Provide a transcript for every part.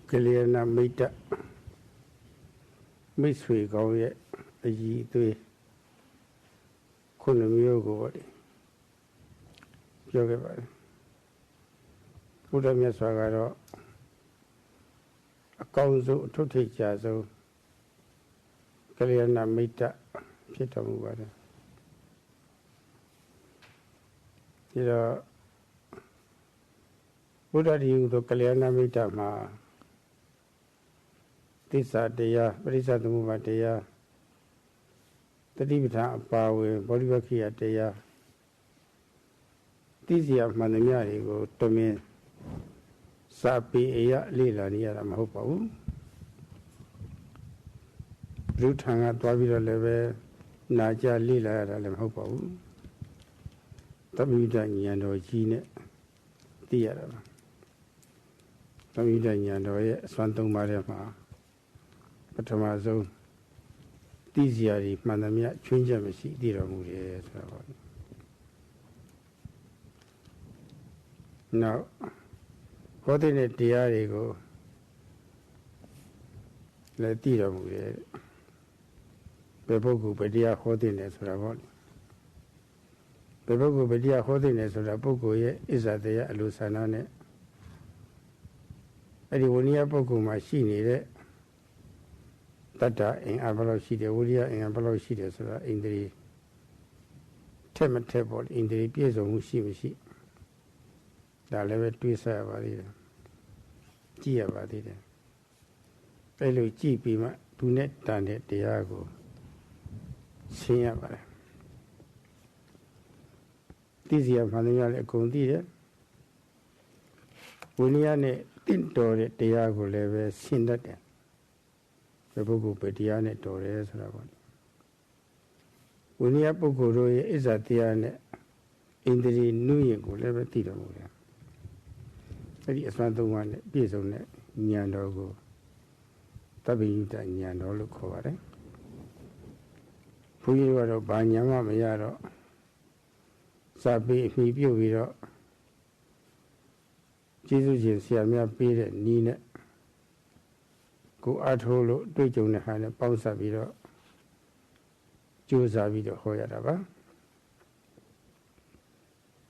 Kalyana Mita Misri go yet a ye three Kunamyogo Yoga Buddha Myaswagaro a council to teach us so Kalyana Mita Pitamuvada. Buddha you to Kalyana Mita ma Tisa Deya, Parisa Tumuma Deya, Tadivita Pawe, Bodivakia Deya, Tisia Manamiari go to me Sapi Eya Lila Nia Mahopa Rutanga Twavira Leve Naja Lila Lamhopa Tamida Yano Gine Tiara Tamida Yano Swantung Mariama Patamazo Tiziari Manamia Chunjamasi Diramuri. Now, what in a diarigo let Diramuri Bebogu Bedia Hodines Ravon Bebogu Bedia Hodines Rabogo is at the Lusanane Ediwonia Bogu Machine Tata in Abaloshi, the Uria in Abaloshi, in the table in the piece of Mushi. The level 2 Savadi Chia Vadida Pelu Chipima to net Tane Diago Siabara. This year, Manuel Condida Uniane Tintore Diago level Sindate. The Bogu Petiane Torres Ravon. Unia Bogoro is at the end in the New Year, level Tiramuria. That is one the one piece on it, Nyandogo. Tabita Nyando look over it. Puyaro Banyama Mayaro Sabi Mibio Jesus in Siamia Peter Nina. Go at holo, do you know how to bounce a video? Choose a video Hoyaraba.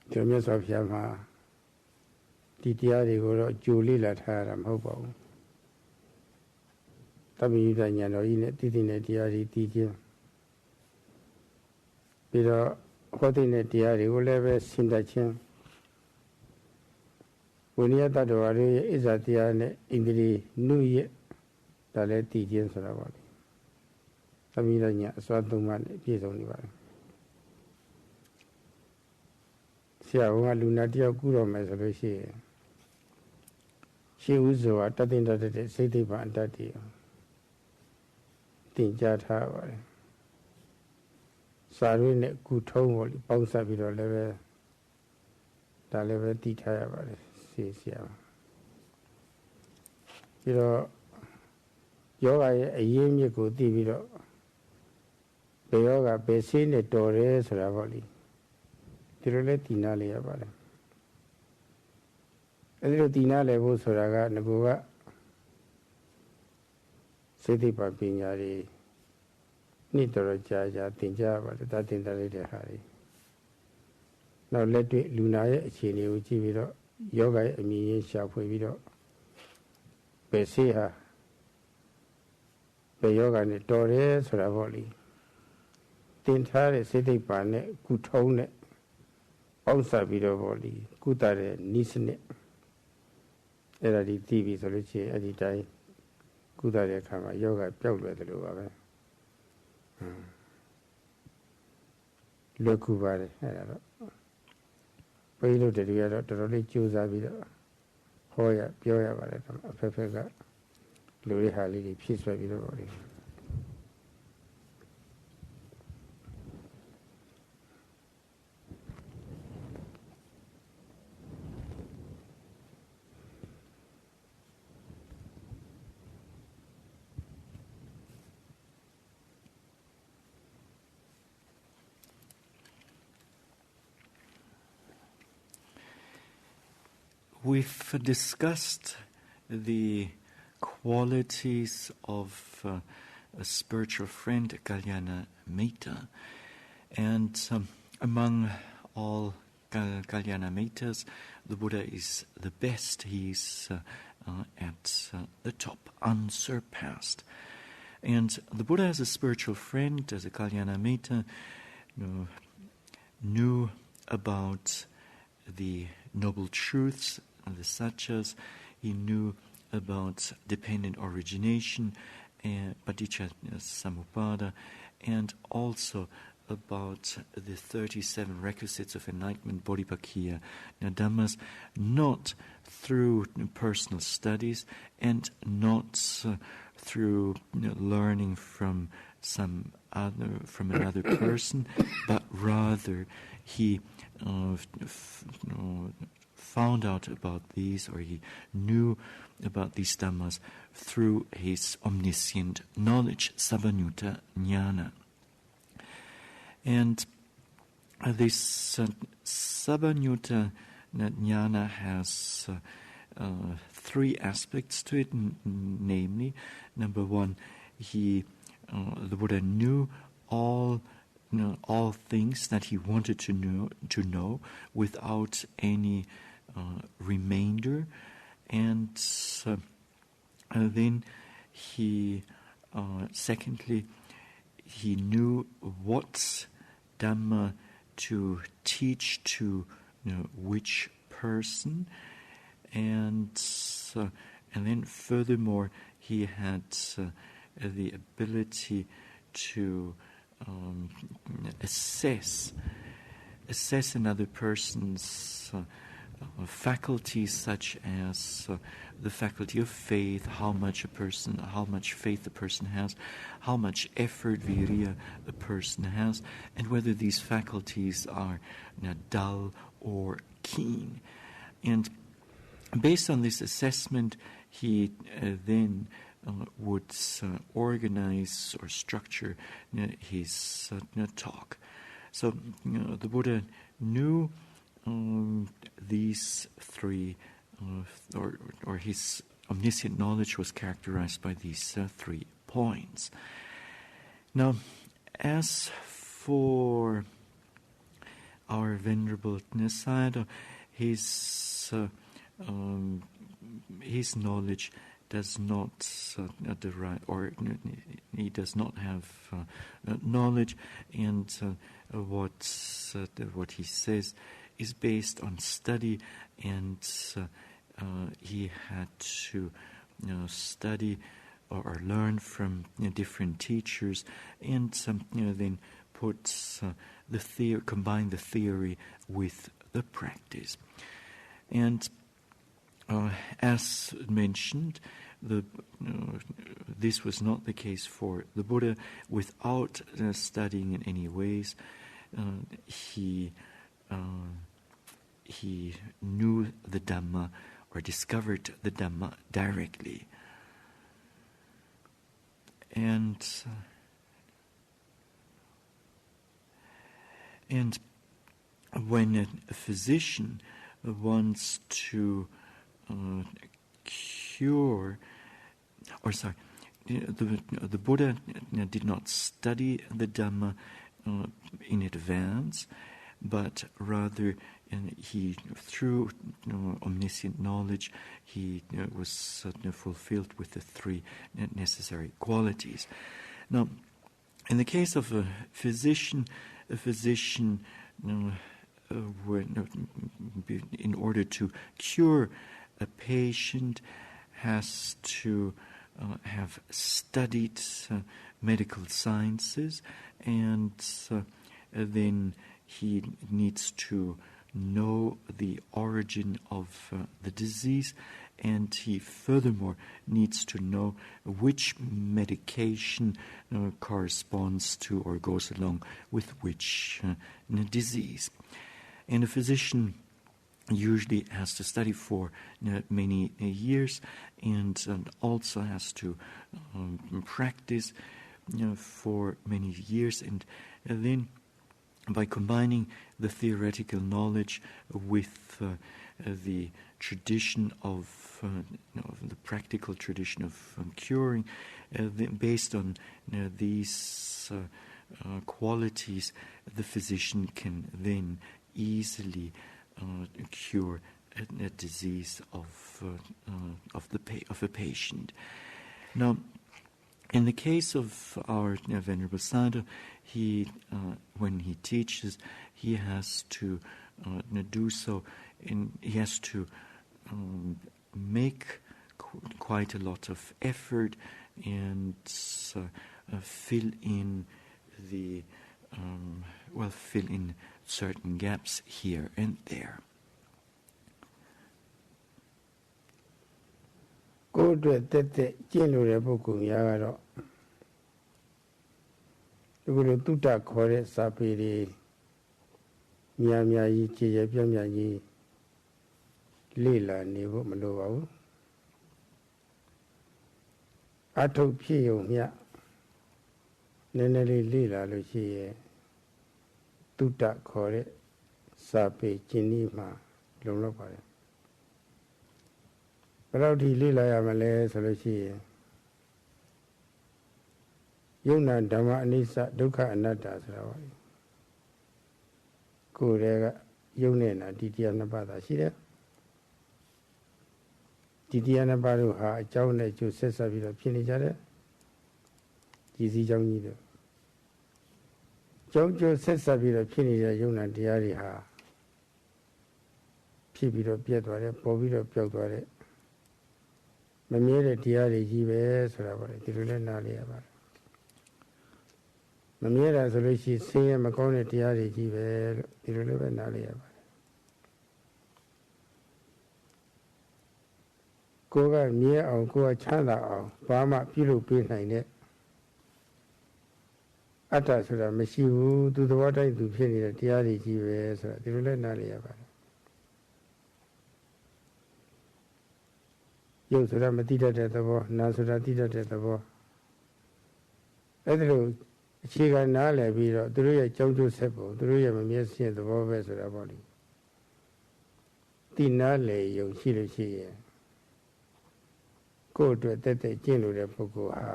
The mess of Yama Titia go Julie let her am hobo. Tabi Danyano in it, Titina Diari Titia. Pero what in a diary will ever seen that chin. When you thought is at the end in the New Year. Let the Jen Saravati. Tamilania, Swatuman, piece only one. Siawa Lunatia Guru Mesaloshi. She was so at that in the city Pantati. Tinjat Havar Sarwin good home, bounce up with a level. The level detail, says you know. Yoga a year go divido. Beyoga Bessin a Torres Ravoli. Tiroletina about it. A little Tina level Soraga Nagoga City Papinari Nitoro Jaja Tinja, but that in the later Harry. Now let me Lunaya Chini Uchivido, Yoga a million shop with Vido. Besiha. Yoga and Torres Ravoli. The entire city pane, Kutone, Onsa Vidovoli, Kutare, Nisne. Era di TV Solici, Editai, Kutare Kama, Yoga, Piola de Luave. Locubare, poi lo deriva da religious abito, Hoya, Pioia, Pepega. Louis Harley, peace by the body. We've discussed the qualities of a spiritual friend, Kalyana Metta. And among all Kalyana Mettas, the Buddha is the best. He's at the top, unsurpassed. And the Buddha, as a spiritual friend, as a Kalyana Metta, knew about the noble truths, the satchas. He knew about dependent origination, paticca samuppada, and also about the 37 requisites of enlightenment, bodhipakkhya, dhammas, not through personal studies and not through learning from another person, but rather he found out about these, or he knew about these dhammas through his omniscient knowledge, sabbanyutta jnana. And this sabbanyutta jnana has three aspects to it, namely, number one, the Buddha knew all things that he wanted to know without any remainder, and then he, secondly, he knew what Dhamma to teach to which person, and then furthermore he had the ability to assess another person's faculties, such as the faculty of faith, how much faith a person has, how much effort, virya, a person has, and whether these faculties are dull or keen. And based on this assessment, he then would organize or structure his talk. So the Buddha knew these three, or his omniscient knowledge was characterized by these 3 points. Now, as for our Venerable Sayadaw, his knowledge does not derive, or he does not have knowledge, and what he says is based on study, and he had to study or learn from different teachers, and then put combine the theory with the practice. And as mentioned, this was not the case for the Buddha. Without studying in any ways, he knew the Dhamma, or discovered the Dhamma directly. And when a physician wants to cure, the Buddha did not study the Dhamma in advance, but rather he, through omniscient knowledge, he was fulfilled with the 3 necessary qualities. Now, in the case of a physician, in order to cure a patient, has to have studied medical sciences, and then he needs to know the origin of the disease, and he furthermore needs to know which medication corresponds to or goes along with which disease. And a physician usually has to study for many years, and also has to practice for many years, and then by combining the theoretical knowledge with the tradition of the practical tradition of curing, based on these qualities, the physician can then easily cure a disease of a patient. Now, in the case of our Venerable Sayadaw, he when he teaches, he has to do so. He has to make quite a lot of effort and fill in certain gaps here and there. ကိုယ်အတွက်တက်တက်ကျင့်လို့တဲ့ပုဂ္ဂိုလ်များကတော့ဒီလိုတုတ္တခေါ်တဲ့စာပေတွေများများကြီးကြည်ရပြန့်ပြန့်ကြီးလေ့လာနေဖို့မလိုပါဘူးအထုတ်ဖြစ်ုံမျှနည်းနည်းလေးလေ့လာလို့ရှိရင်တုတ္တခေါ်တဲ့စာပေကျင့်နည်းမှာလုံလောက်ပါတယ်ဘယ်လောက်ထိလေ့လာရမလဲဆိုလို့ရှိရင်ယုံနာဓမ္မအနိစ္စဒုက္ခအနတ္တဆိုတာပါကိုယ်ရဲ့ယုံနေတာဒီတရားနှစ်ပါးသာရှိတယ်ဒီတရားနှစ်ပါးတို့ဟာအကြောင်းနဲ့ကျိုးဆက်ဆက်ပြီးတော့ဖြစ်နေကြတယ်ဒီစည်းကြောင်းကြီးတို့ကြောင်းကျိုးဆက်ဆက်ပြီးတော့ဖြစ်နေတဲ့ယုံနာတရားတွေဟာဖြစ်ပြီးတော့ပြတ်သွားတယ်ပေါ်ပြီးတော့ပျောက်သွားတယ်မမြဲတဲ့တရားတွေကြီးပဲဆိုတာပါလေဒီလိုလဲနားလည်ရပါတယ်မမြဲတာဆိုလို့ရှိရင်ဆင်းရဲမကောင်းတဲ့တရားတွေကြီးပဲလို့ဒီလိုလည်းပဲနားလည်ရပါတယ်ကိုယ်ကမြဲအောင်ကိုယ်ကချမ်းသာအောင်ဘာမှပြုလုပ်ပေးနိုင်တဲ့အတ္တဆိုတာမရှိဘူးသူသဘောတိုင်းသူဖြစ်နေတဲ့တရားတွေကြီးပဲဆိုတာဒီလိုလည်းနားလည်ရပါတယ်ရုပ်ဆိုတာမသိတတ်တဲ့သဘောနာဆိုတာသိတတ်တဲ့သဘောအဲ့ဒါလိုအခြေခံနားလည်ပြီးတော့သူတို့ရဲ့ကြောင်းကျိုးဆက်ပုံသူတို့ရဲ့မမျက်စိရဲ့သဘောပဲဆိုတာပေါ့လေတိနားလည်ယုံရှိလို့ရှိရင်ကိုယ်အတွက်တက်တက်ကျင့်လို့တဲ့ပုဂ္ဂိုလ်ဟာ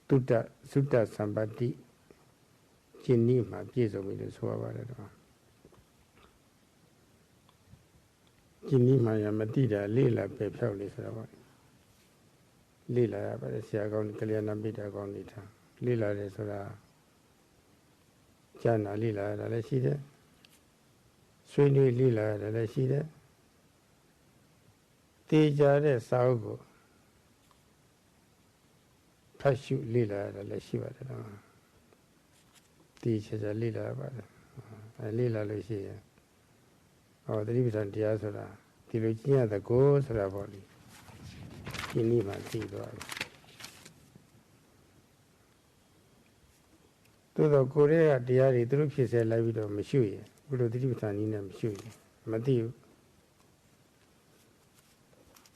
တုတ္တသုတ္တသံပတ္တိကျင့်နည်းမှာပြည့်စုံပြီလို့ဆိုရပါတယ်တော့ကျင့်နည်းမှာရမတိတာလေးလာပဲဖြောက်လေးဆိုတာပေါ့လေးလာရပါတယ်ဆရာကောင်းကလျာဏမိတ်တာကောင်းနေတာလေးလာတယ်ဆိုတာကျမ်းနာလေးလာရတာလည်းရှိတယ်ဆွေးနွေးလေးလာရတာလည်းရှိတယ်တေးကြတဲ့စာအုပ်ကိုဖတ်ရှုလေးလာရတာလည်းရှိပါတယ်တော့တေးချာလေးလာရပါတယ်အဲလေးလာလို့ရှိရင်သတိပဋ္ဌာန်တရားဆိုတာဒီလိုကျင့်ရတဲ့ကိုဆိုတာပေါ့လေဒီနည်းမှသိသွားတယ်သို့တော့ကိုယ်ရဲ့တရားတွေသူတို့ဖြစ်စေလိုက်ပြီးတော့မရှုရင်ဘုလိုသတိပဋ္ဌာန်နည်းနဲ့မရှုရင်မသိဘူး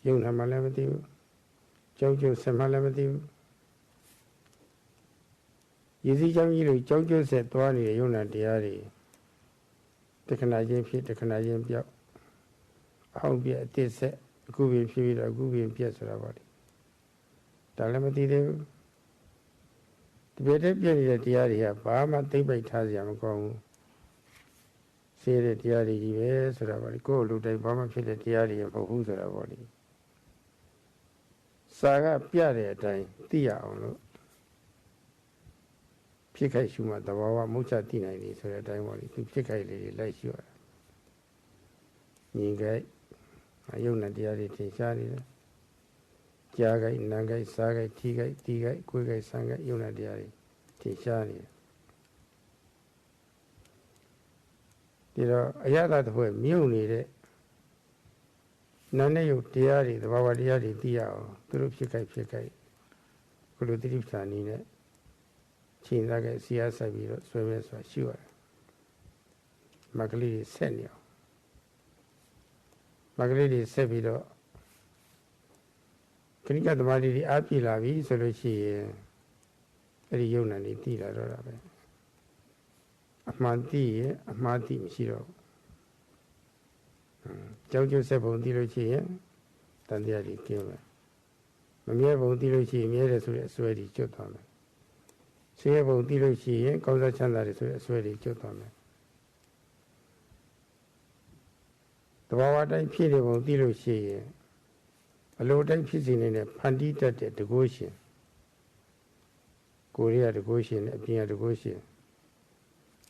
ယုံနာမှလည်းမသိဘူးကြောင်းကျိုးဆက်မှလည်းမသိဘူးရည်စည်းကြောင်းကြီးလိုကြောင်းကျိုးဆက်သွားနေတဲ့ယုံနာတရားတွေတခဏချင်းဖြစ်တခဏချင်းပြောက်အောင်ပြအတိဆက်အခုပြင်ဖြစ်ပြီးတော့အခုပြင်ပြက်ဆိုတာပါလေဒါလည်းမသိသေးဘူးဒီပြတဲ့ပြက်နေတဲ့တရားတွေကဘာမှသိမ့်ပိတ်ထားစရာမကောင်းဘူးရှင်းတဲ့တရားတွေကြီးပဲဆိုတာပါလေကိုယ့်လူတိုင်းဘာမှဖြစ်တဲ့တရားတွေမဟုတ်ဘူးဆိုတာပါလေစာကပြတဲ့အတိုင်းသိရအောင်လို့ဖြစ်ခိုက်ရှုမှသဘာဝမုတ်ချသိနိုင်တယ်ဆိုတဲ့အတိုင်းပေါ့လေသူဖြစ်ခိုက်လေးတွေလိုက်ရှုရတာမြင်ခိုက်ယုံနဲ့တရားတွေထင်ရှားနေတယ်ကြားခိုက်နားခိုက်စားခိုက်ထိခိုက်တီးခိုက်ကိုယ်ခိုက်ဆန်းခိုက်ယုံနဲ့တရားတွေထင်ရှားနေတယ်ဒီတော့အရသာတစ်ဖွဲ့မြုပ်နေတဲ့နာနဲ့ယုတ်တရားတွေသဘာဝတရားတွေသိရအောင်သူတို့ဖြစ်ခိုက်ခုလိုတိဋ္ဌာန်နည်းနဲ့ချိန်သားကစီအားဆက်ပြီးတော့ဆွဲပဲဆိုတာရှုရတယ်မကလေးဆက်နေအောင်မကလေးတွေဆက်ပြီးတော့ခဏကသမာဓိတွေအားပြည့်လာပြီဆိုလို့ရှိရင်အဲ့ဒီယုံနာနေသိလာတော့တာပဲအမှန်သိရင်အမှားသိမရှိတော့ ကြောင်းကျိုးဆက်ပုံသိလို့ရှိရင်တန်တရားကြီးကျင်းမယ်မမြဲပုံသိလို့ရှိရင်မြဲတယ်ဆိုတဲ့အစွဲကြီးကျွတ်သွားမယ်ဆင်းရဲပုံသိလို့ရှိရင်ကောင်းစားချမ်းသာတယ်ဆိုတဲ့အစွဲကြီးကျွတ်သွားမယ်တဘာဝတိုင်းဖြစ်နေပုံသိလို့ရှိရင်အလိုတိုင်းဖြစ်စီနေတဲ့ဖန်တီးတတ်တဲ့တကုရှင်ကိုရီးယားတကုရှင်နဲ့အပြင်ကတကုရှင်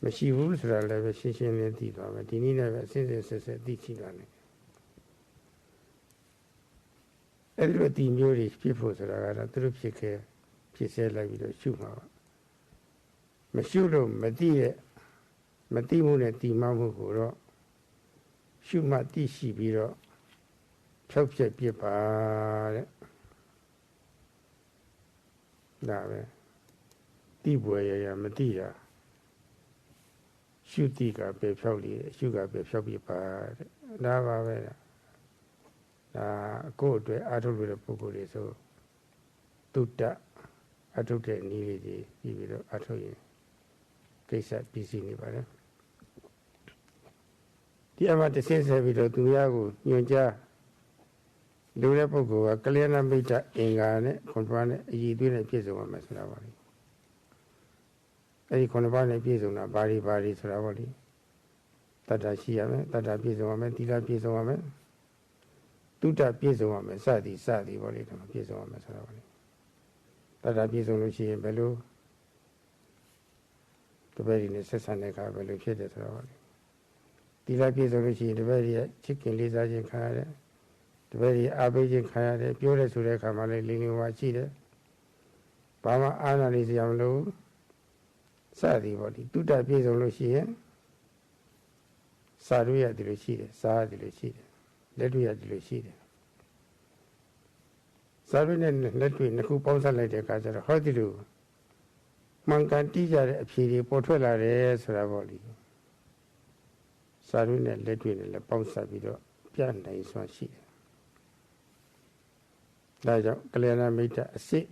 မရှိဘူးဆိုတာလည်းပဲရှင်းရှင်းလင်းသိသွားမယ်ဒီနည်းနဲ့ပဲအစစ်စစ်ဆက်ဆက်သိချိသွားတယ်အဲ့ဒီလိုဒီမျိုးတွေဖြစ်ဖို့ဆိုတာကတော့သူတို့ဖြစ်ခဲ့ဖြစ်ဆဲလိုက်ပြီးတော့ရှုမှာပါမရှုလို့မသိတဲ့မသိမှုနဲ့တည်မှမှုကိုတော့ရှုမှတ်သိရှိပြီးတော့ဖြောက်ပြက်ပြစ်ပါတဲ့ဒါပဲသိပွယ်ရမသိတာရှုတိကပဲဖြောက်လေရှုကပဲဖြောက်ပြပါတဲ့ဒါပါပဲဒါကိုယ့်အတွက်အာထုတ်လို့တဲ့ပုဂ္ဂိုလ်တွေဆိုတုတ္တအာထုတ်တဲ့နည်းလေးတွေပြီးတော့အာထုတ်ရင်ကိစ္စပြီးစီနေပါလေဒီအမှတစ်ဆင့်ဆက်ပြီးတော့သူများကိုညွှန်ကြားလူတဲ့ပုဂ္ဂိုလ်ကကလျာဏမိတ်တအင်္ဂါနဲ့ခွန်ပါးနဲ့အည်သွေးနဲ့ပြည့်စုံရမယ်ဆိုတာပါလေအဲဒီခွန်ပါးနဲ့ပြည့်စုံတာဘာတွေဆိုတာပါလေတတ္တရှိရမယ်တတ္တပြည့်စုံရမယ်သီလပြည့်စုံရမယ်တုတ္တပြည့်စုံရမယ်စသည်ပါလေဒါမှပြည့်စုံရမယ်ဆိုတာပါလေတတ္တပြည့်စုံလို့ရှိရင်ဘယ်လိုတပည့်တွေနဲ့ဆက်ဆံတဲ့အခါဘယ်လိုဖြစ်တယ်ဆိုတာပါလေသီလပြည့်စုံလို့ရှိရင်တပည့်တွေချစ်ခင်လေးစားခြင်းခံရတယ်တပည့်တွေအားပေးခြင်းခံရတယ်ပြောတဲ့ဆိုတဲ့အခါမှာလည်းလိမ်လည်ဝါရှိတယ်ဘာမှအားနာနေစရာမလိုစသည်ပေါ့ဒီတုတ္တပြည့်စုံလို့ရှိရင်စာရွက်ရတယ်လို့ရှိတယ်စားရတယ်လို့ရှိတယ်လက်တွေ့ရတယ်လို့ရှိတယ်စာရွက်နဲ့လက်တွေ့နှစ်ခုပေါင်းစပ်လိုက်တဲ့အခါကျတော့ဟောဒီလိုမှန်ကန်တိကျတဲ့အဖြေတွေပေါ်ထွက်လာတယ်ဆိုတာပေါ့လေစာရွက်နဲ့လက်တွေ့နဲ့လည်းပေါင်းစပ်ပြီးတော့ပြနိုင်စွာရှိတယ်ဒါကြောင့်ကလျာဏမိတ်တအစစ်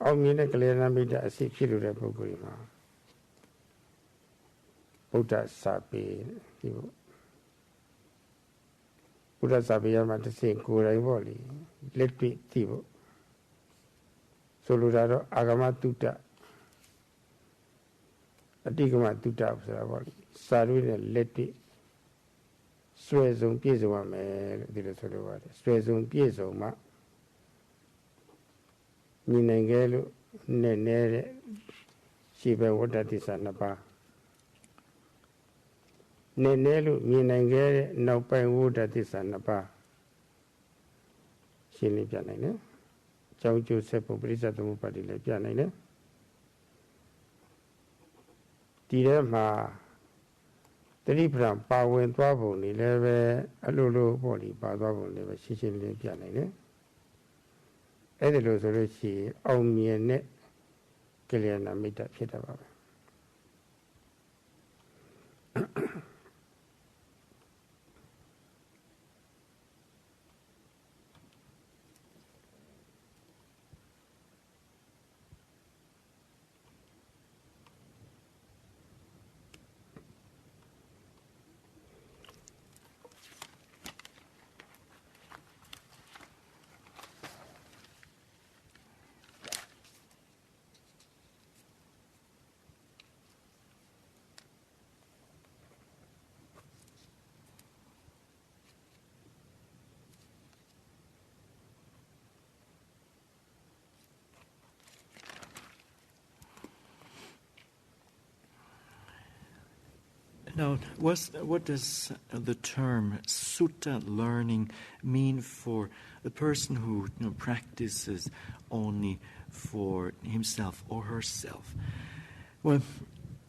အောင်မြင်တဲ့ကလျာဏမိတ်တအစစ်ဖြစ်လို့တဲ့ပုဂ္ဂိုလ်မှာဗုဒ္ဓစာပေဒီဘုရားစာပေရမှာတစ်စင်ကိုယ်တိုင်ပေါ့လေလက်တွေ့သိဖို့ဆိုလိုတာတော့အာဂမတုတ္တအတိကမတုတ္တဆိုတာပေါ့လေစာရွေးနဲ့လက်တွေ့ဆွဲစုံပြည့်စုံရမယ်လို့ဒီလိုဆိုလိုပါတယ်ဆွဲစုံပြည့်စုံမှမြင်နိုင်ခဲ့လို့နဲ့တဲ့ရှိပဲဝတ္တတိသနှစ်ပါးနဲ့လို့မြင်နိုင်ခဲ့တဲ့နောက်ပိုင်းဝတ္တတိသနှစ်ပါးရှင်းလင်းပြနိုင်တယ်ကြောင်းကျိုးဆက်ပုံပရိစ္ဆေသမုပ္ပါဒ်လည်းပြနိုင်တယ်ဒီထဲမှာတတိပ္ပံပါဝင်သွားပုံနေလည်းပဲအလိုလိုပေါ့လေပါသွားပုံလည်းပဲရှင်းရှင်းလင်းပြနိုင်တယ်အဲ့ဒီလိုဆိုလို့ရှိရင်အောင်မြင်တဲ့ကလျာဏမိတ်တဖြစ်တာပါပဲNow, what does the term sutta learning mean for a person who practices only for himself or herself? Well,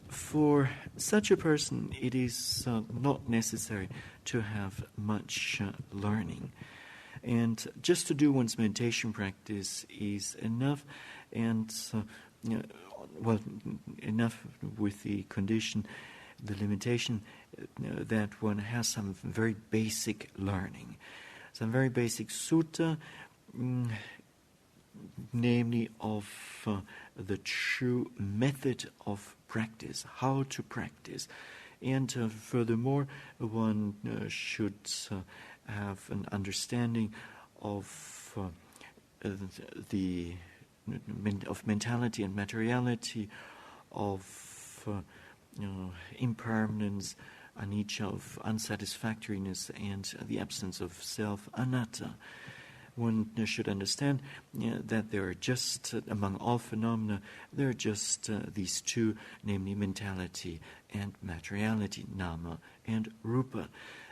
for such a person, it is not necessary to have much learning. And just to do one's meditation practice is enough, and enough with the condition, the limitation that one has some very basic learning, some very basic sutta, namely of the true method of practice, how to practice, And furthermore, one should have an understanding of of mentality and materiality, of impermanence, anicca, of unsatisfactoriness, and the absence of self, anatta. One should understand that there are just, among all phenomena, there are just these two, namely mentality and materiality, nama and rupa.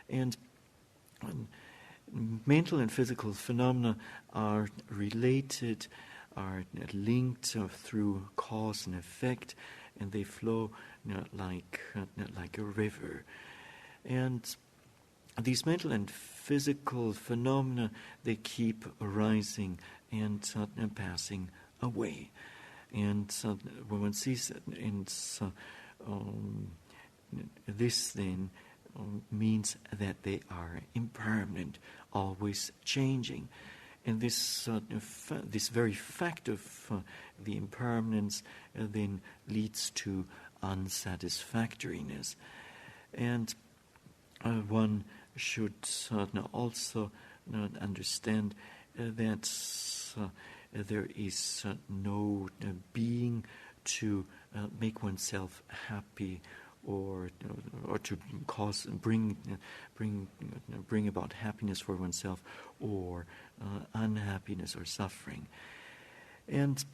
And mental and physical phenomena are related, are linked through cause and effect, and they flow like a river. And these mental and physical phenomena, they keep arising and passing away. And when one sees it, this then means that they are impermanent, always changing. And this very fact of the impermanence then leads to unsatisfactoriness. And one should also understand that there is no being to make oneself happy or to bring about happiness for oneself or unhappiness or suffering. And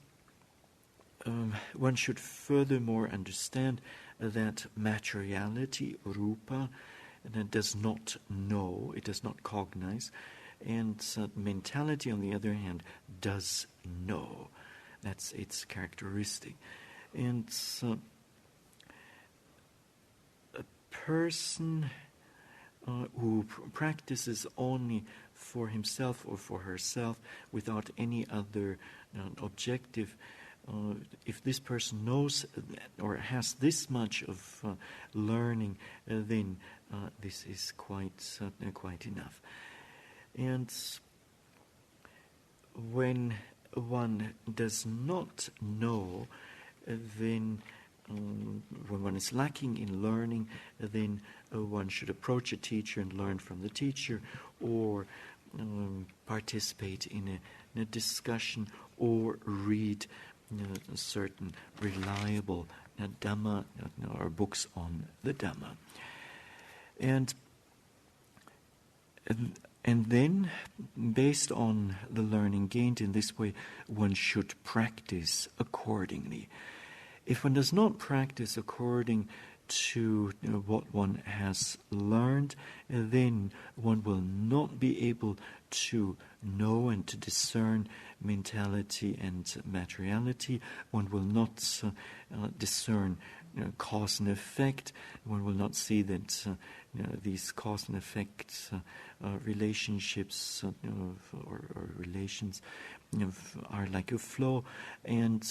one should furthermore understand that materiality, rupa, does not know, it does not cognize, and mentality, on the other hand, does know. That's its characteristic. And a person who practices only for himself or for herself without any other objective, if this person knows or has this much of learning, then this is quite enough. And when one does not know, then when one is lacking in learning, then one should approach a teacher and learn from the teacher, or participate in a discussion, or read certain reliable Dhamma or books on the Dhamma. And then, based on the learning gained in this way, one should practice accordingly. If one does not practice according to what one has learned, then one will not be able to know and to discern mentality and materiality. One will not discern cause and effect. One will not see that these cause and effect relationships or relations are like a flow, and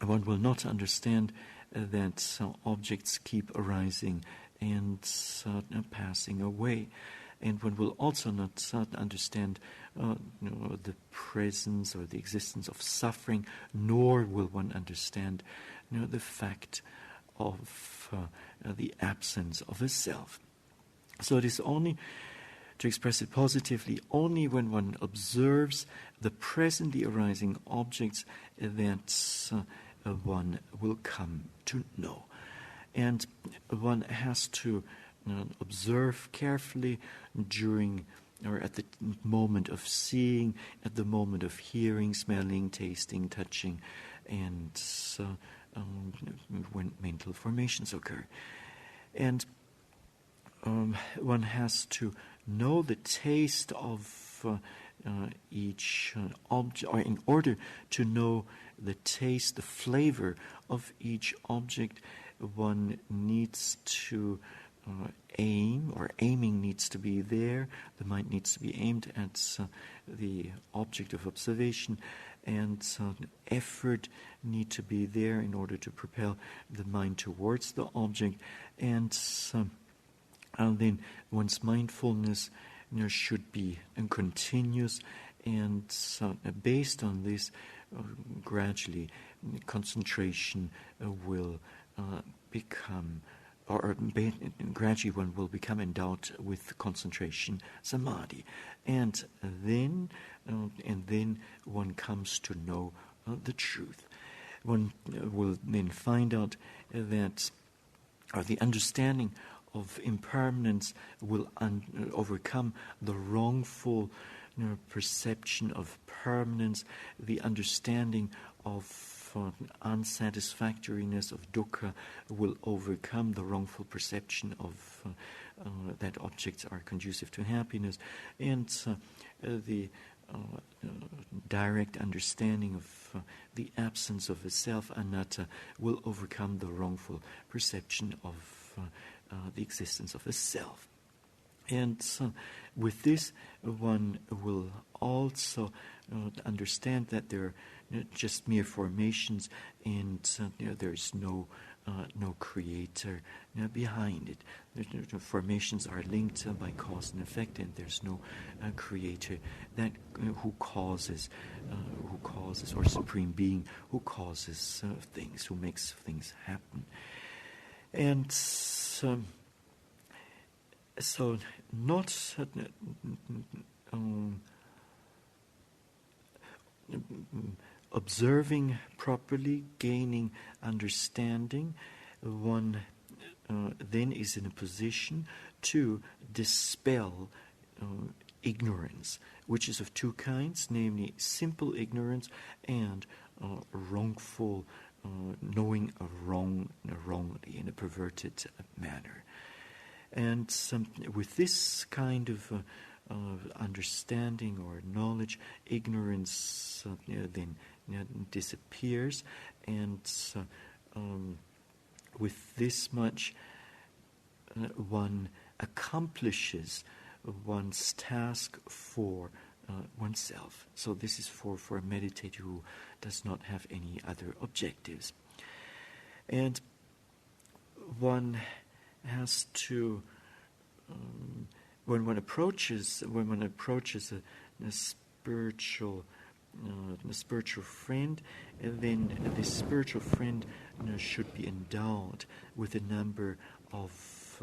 one will not understand that objects keep arising and passing away. And one will also not understand the presence or the existence of suffering, nor will one understand the fact of the absence of a self. So it is only, to express it positively, only when one observes the presently arising objects that one will come to know. And one has to observe carefully during or at the moment of seeing, at the moment of hearing, smelling, tasting, touching, and when mental formations occur. And one has to know the taste of each object, or in order to know the taste, the flavor of each object, one needs to aim, or aiming needs to be there. The mind needs to be aimed at the object of observation, and effort need to be there in order to propel the mind towards the object. And then one's mindfulness should be continuous, and based on this, gradually concentration will become gradually one will become endowed with concentration samadhi, and then one comes to know the truth. One will then find out that the understanding of impermanence will overcome the wrongful perception of permanence, the understanding of unsatisfactoriness, of dukkha, will overcome the wrongful perception of that objects are conducive to happiness, and the direct understanding of the absence of a self, anatta, will overcome the wrongful perception of the existence of a self. And with this, one will also understand that they're just mere formations, and there's no creator behind it. The formations are linked by cause and effect, and there's no creator that who causes, or supreme being who causes things, who makes things happen. And so not observing properly, gaining understanding, one then is in a position to dispel ignorance, which is of two kinds, namely simple ignorance and wrongful knowing wrongly in a perverted manner. And with this kind of understanding or knowledge, ignorance then disappears, and with this much one accomplishes one's task for oneself. So this is for a meditator who does not have any other objectives. And one has to, when one approaches a spiritual friend, then this spiritual friend should be endowed with a number of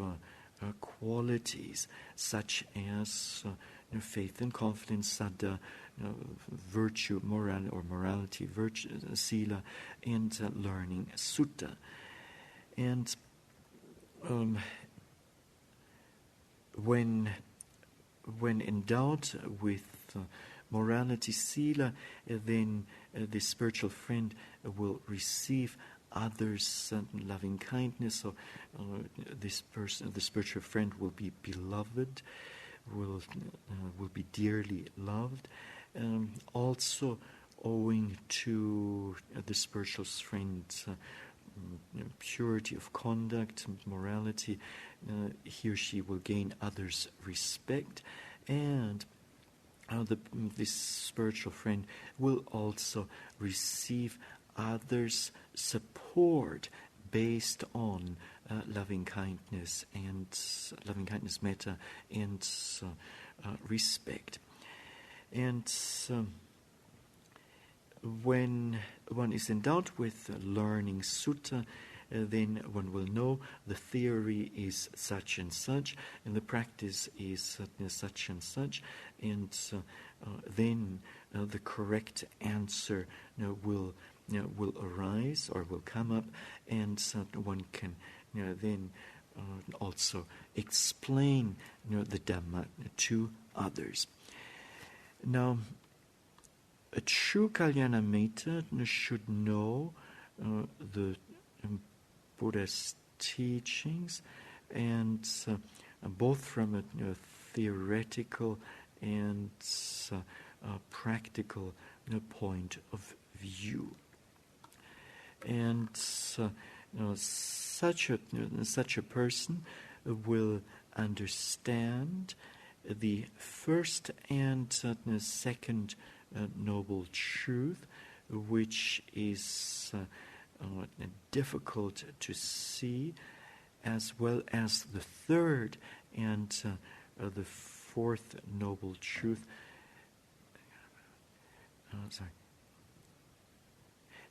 qualities, such as faith and confidence, saddha, virtue, morality, virtue, sila, and learning, sutta. And when endowed with morality, sila, then the spiritual friend will receive others' loving kindness. So this person, the spiritual friend, will be beloved, will be dearly loved. Also, owing to the spiritual friend's purity of conduct, morality, he or she will gain others' respect, and this spiritual friend will also receive others' support based on loving kindness, metta, and respect. And when one is endowed with learning sutta, then one will know the theory is such and such, and the practice is such and such, and then the correct answer will arise or will come up, and one can then also explain the Dhamma to others. Now, a true Kalyanamitta should know the Buddha's teachings, and both from a theoretical and practical point of view. And such a person will understand the first and second noble truth, which is difficult to see, as well as the third and the fourth noble truth.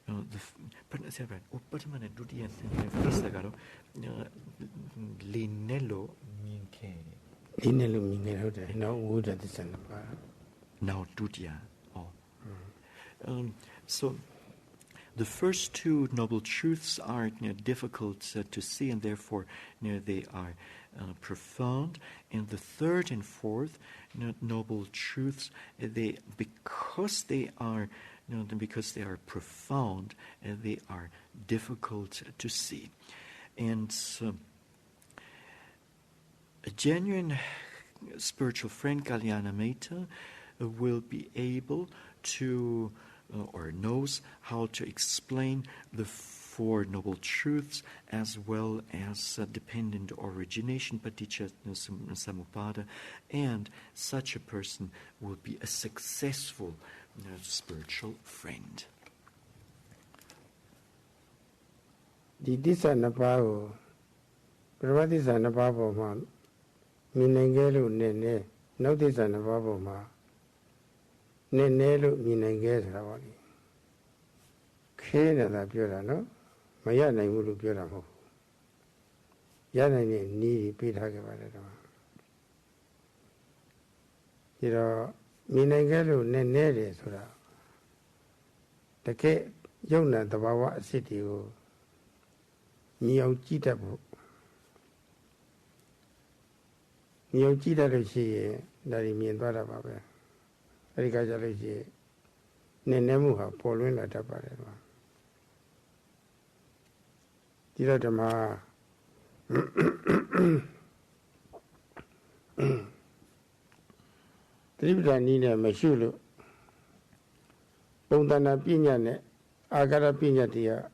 Pattamana Dutiya first ago Linello Minke. Linello Minke, no wood at the center. Now Dutiya. So the first two noble truths are difficult to see, and therefore they are profound. And the third and fourth noble truths, because they are profound, they are difficult to see. And a genuine spiritual friend, Kalyana Metta, will be able to or knows how to explain the Four Noble Truths as well as dependent origination, paticca samuppada, and such a person will be a successful spiritual friend. The Disanapao, Pravatisanapabo man, Minangelu Nene, no Disanapabo ma. Nenelu Minangel Ravani. Kena da Purano, Mayana Mulu Puramo. Yana need Pitagavada. You know, Minangelu Nene Sura. The K. Yona, the Bawa city, Mio Chitabu. Mio Chita, she, that he mean Baba. Rigajalaji Nenemuha, Pauline at Tapareva. Diratama Tribda Nina Mashulu Pondana Pinane, Agara Pinatia,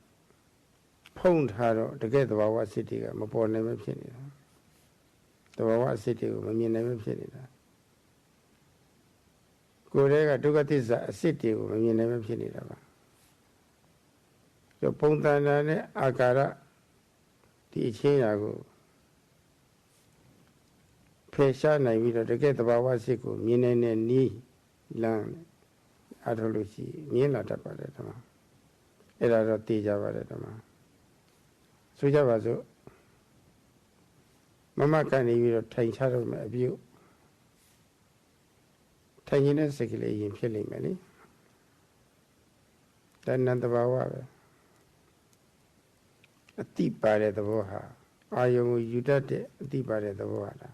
Pond Haro, together our city, Mapo never seen it. The Wawa city, Mammy never seen it. Gorega Dugatisa city, Mammy never seen it. So Pondana Agara, the Chinago. Pesha Navida to get the Bawasiku, Minene Ni Land Atolusi, Mila Taparetama, Era Tijavaretama. Sujavazo Mama can even take charge of my view. Tiny secretly in killing many. Then none the Bawa. A deep body at the Boha. I you did a deep body at the water.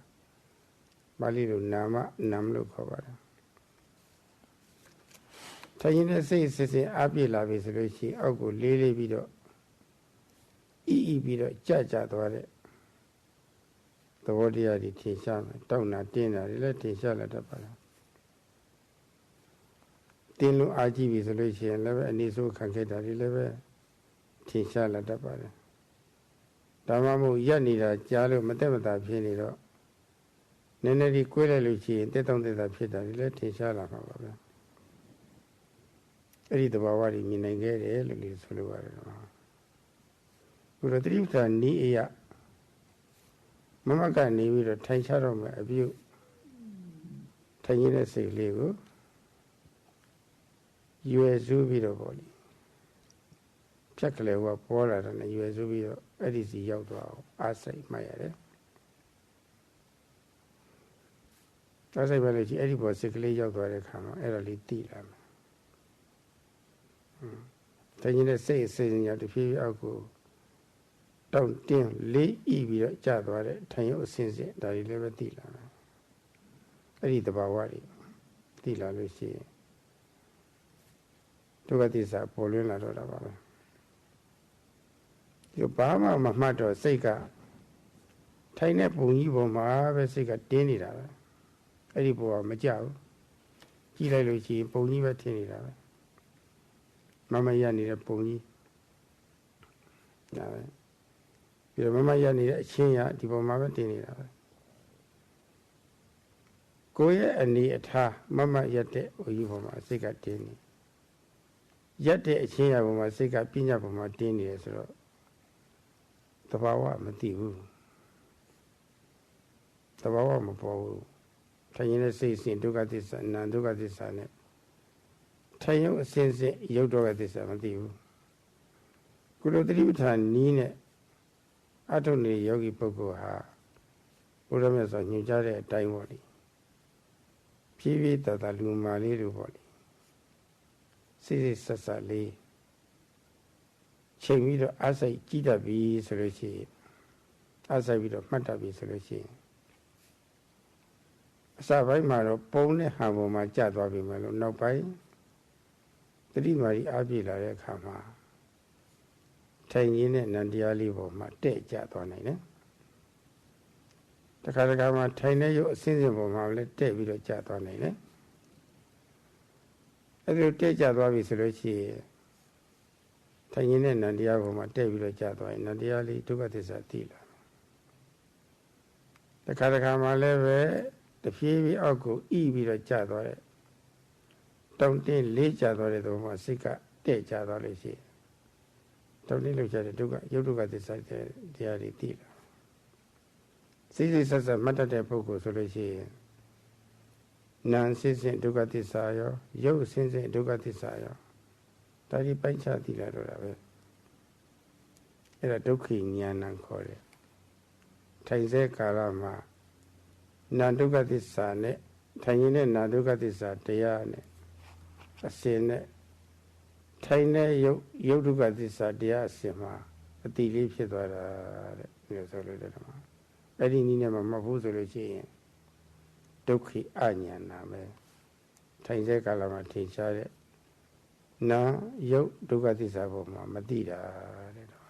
Balilu Nama Namlu Kovara. Tayina says, Abila Visiluchi, Ogu, Lily Bido, Bido, Jaja, the Wadia di Tisha, Dona Dina, relative Shalatapara. Tinu Aji Visiluchi and Lever and Nisu Kanketa, Lever, Tisha Latapara. Damamu Yanida, Jalu, Matemata, Pinito. Neneri Quella Luci, and Teton de Pita, let Tishala. Read the Bawari Minangere, Lulis Fluara. Uratripta Nia Mamaka Ni with a Taisharom abuse. Tanyina say Lego. US Zubido body. Chakle were polar than a US Zubido, Edisi Yauto, I say, my area. As I manage anybody sickly out of the camera, early tea. Tanyina says, you have to feel alcohol. Don't dim, lay evil, Jadware, Tanyo since that he never tea. I read the Bawari, Tila Lucy. Look at this, Paulina Rodava. Your Bama Mahmato, Seka, Tiny Pungibo, Mava Seka, Denida. Edipo Majao, Gila Luci, Pony Vatinida. Mama Yani, a pony. Your Mama Yani, a chinya, Tipo Mavatinida. Goya and the Ata, Mama Yate, or you for my Sika Tini. Yate a chinya for my Sika Pina for my Tini as well. The Bawa Mativu. The Bawa Mapo. Tayina says in Dugatis and Nandugatis and Tayo says Yodogatis and Matiu. Kulodripata Nine Atoni Yogi Poko Ha Uramasa Nujare Taimori Pivi Tata Lumali Ruboli Sisi Sasali Chemido Asai Kitabi Solution Asai Vido Matabi Solution Sabai Maro Pone Hamo Majadwabi Malo no Pai သတိမာရီအားပြည့်လာတဲ့အခါမှာထိုင်ရင်းနဲ့နန္တရားလေးပေါ်မှာတဲ့ကျသွားနိုင်တယ်။တခါတခါမှာထိုင်တဲ့ရုပ်အစင်းစင်ပေါ်မှာလည်းတဲ့ပြီးတော့ကျသွားနိုင်တယ်။အဲဒီလိုတဲ့ကျသွားပြီဆိုလို့ရှိရင်ထိုင်ရင်းနဲ့နန္တရားပေါ်မှာတဲ့ပြီးတော့ကျသွားရင်နန္တရားလေးဒုက္ခသစ္စာသိလာတယ်။တခါတခါမှာလည်းပဲတဖြည်းဖြည်းအောက်ကိုဤပြီးတော့ကျသွားတယ်တောင်းတင်းလေးကြသွားတဲ့သဘောမှာစိတ်ကတဲ့ကြသွားလို့ရှိရင်တောင်းတင်းလို့ကြတဲ့ဒုက္ခရုပ်ဒုက္ခသစ္စာတရားတွေသိလာစိတ်ဆက်ဆက်မှတ်တတ်တဲ့ပုဂ္ဂိုလ်ဆိုလို့ရှိရင်နာမ်စိစဉ်ဒုက္ခသစ္စာရောရုပ်စဉ်စဉ်ဒုက္ခသစ္စာရောဒါဒီပိုင်းခြားသိလာတော့တာပဲအဲ့ဒါဒုက္ခိဉာဏ်ခေါ်တယ်ထိုင်စေကာလမှာနာဒုက္ခသစ္စာနဲ့ထိုင်ရင်နဲ့နာဒုက္ခသစ္စာတရားနဲ့အစဉ်နဲ့ထိုင်တဲ့ရုပ်ဒုက္ခသစ္စာတရားအစဉ်မှာအတိလေးဖြစ်သွားတာတဲ့ဒီဆိုလို့တဲ့မှာအဲ့ဒီနည်းနဲ့မှမဟုတ်ဆိုလို့ရှိရင်ဒုက္ခိအညာနာပဲထိုင်တဲ့ကာလမှာထင်ရှားတဲ့နာရုပ်ဒုက္ခသစ္စာပေါ်မှာမသိတာတဲ့တော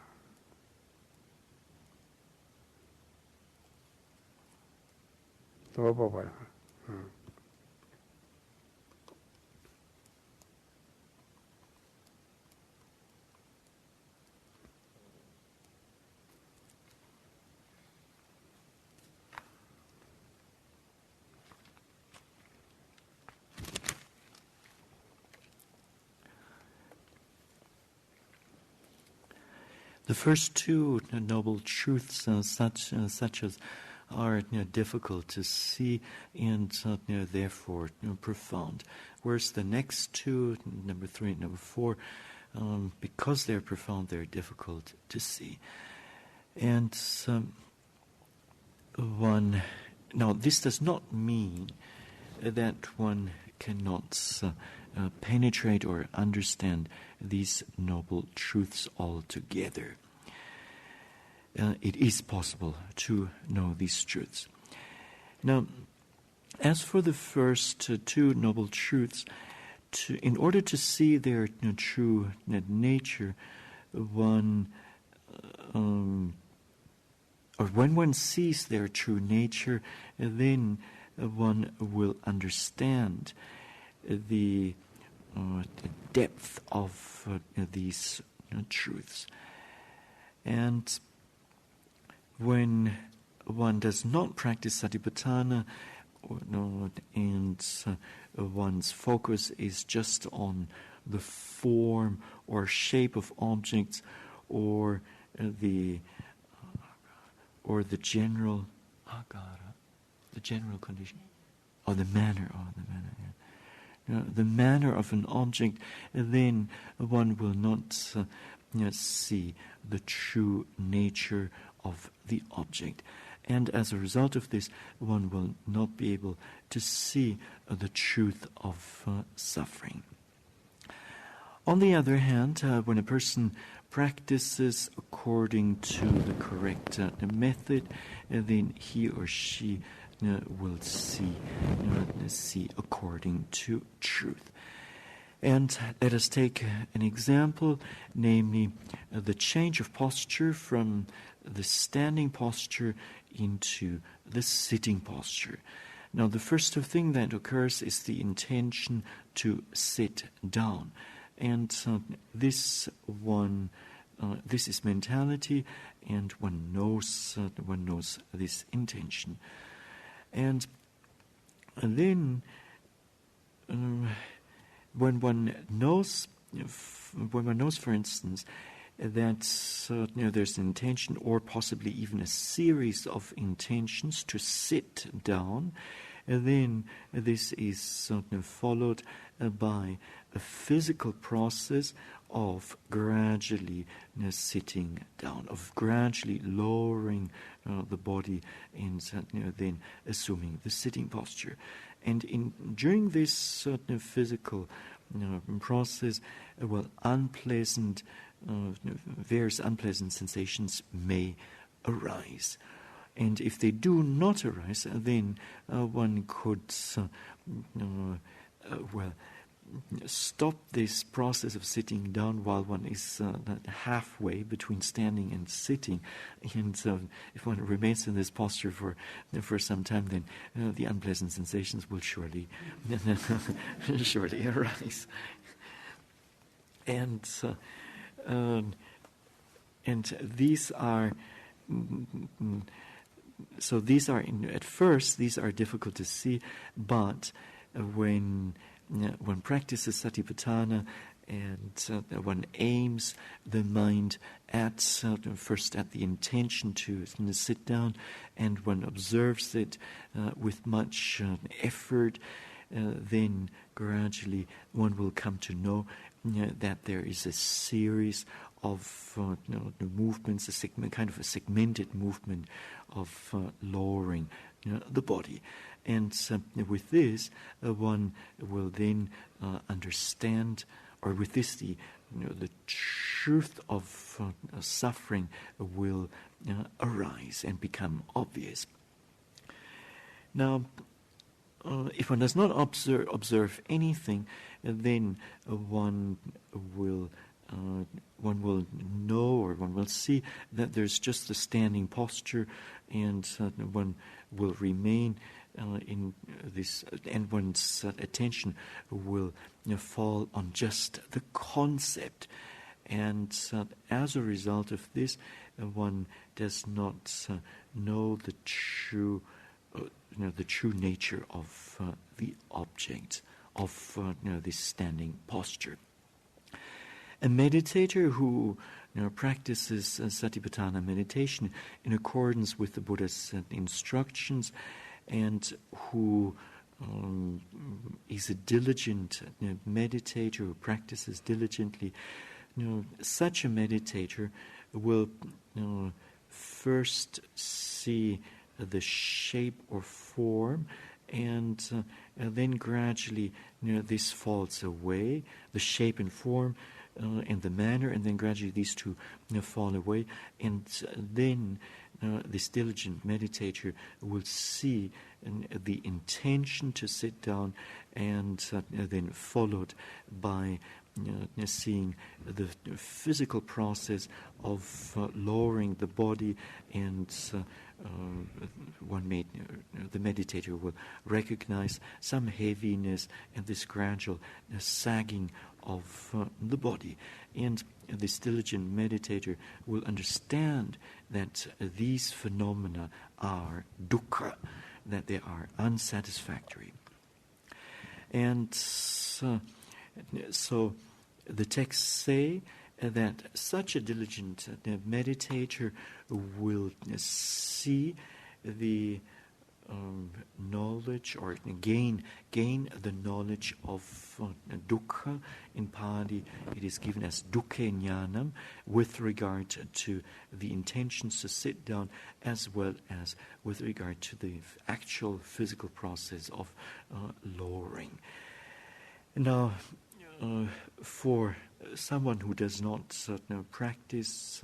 ့ဘောပါလား The first two noble truths, such as are difficult to see and therefore profound. Whereas the next two, number 3 and number 4, because they're profound, they're difficult to see. And now this does not mean that one cannot penetrate or understand these noble truths altogether. It is possible to know these truths. Now, as for the first two noble truths, in order to see their true nature, or when one sees their true nature, then one will understand the depth of these truths. And when one does not practice satipatthana, and one's focus is just on the form or shape of objects, or the general the general condition, or the manner, the manner of an object, then one will not see the true nature of the object. And as a result of this, one will not be able to see the truth of suffering. On the other hand, when a person practices according to the correct method, then he or she will see according to truth. And let us take an example, namely the change of posture from the standing posture into the sitting posture. Now, the first thing that occurs is the intention to sit down, and this is mentality, and one knows this intention. And then, when one knows, for instance, that there's an intention, or possibly even a series of intentions to sit down, then this is followed by a physical process of gradually sitting down, of gradually lowering the body and then assuming the sitting posture. And during this physical process, various unpleasant sensations may arise. And if they do not arise, then one could stop this process of sitting down while one is halfway between standing and sitting. And if one remains in this posture for some time, then the unpleasant sensations will surely arise. And these are at first these are difficult to see, but when one practices Satipatthana and one aims the mind at first at the intention to sit down, and one observes it with much effort, then gradually one will come to know that there is a series of the movements, kind of a segmented movement of lowering the body. And with this, one will then understand, or with this, the truth of suffering will arise and become obvious. Now, if one does not observe anything, then one will know, or one will see that there's just a standing posture, and one will remain in this, and one's attention will fall on just the concept. And as a result of this, one does not know the true nature of the object of this standing posture. A meditator who practices Satipatthana meditation in accordance with the Buddha's instructions, and who is a diligent meditator, who practices diligently, such a meditator will first see the shape or form, and then gradually this falls away, the shape and form and the manner, and then gradually these two fall away, and then this diligent meditator will see the intention to sit down, and then followed by seeing the physical process of lowering the body, and the meditator will recognize some heaviness and this gradual sagging of the body. And this diligent meditator will understand that these phenomena are dukkha, that they are unsatisfactory. And so the texts say that such a diligent meditator will see the knowledge, or gain the knowledge of dukkha. In Pali it is given as dukkha jnanam, with regard to the intentions to sit down, as well as with regard to the actual physical process of lowering. Now, for someone who does not practice,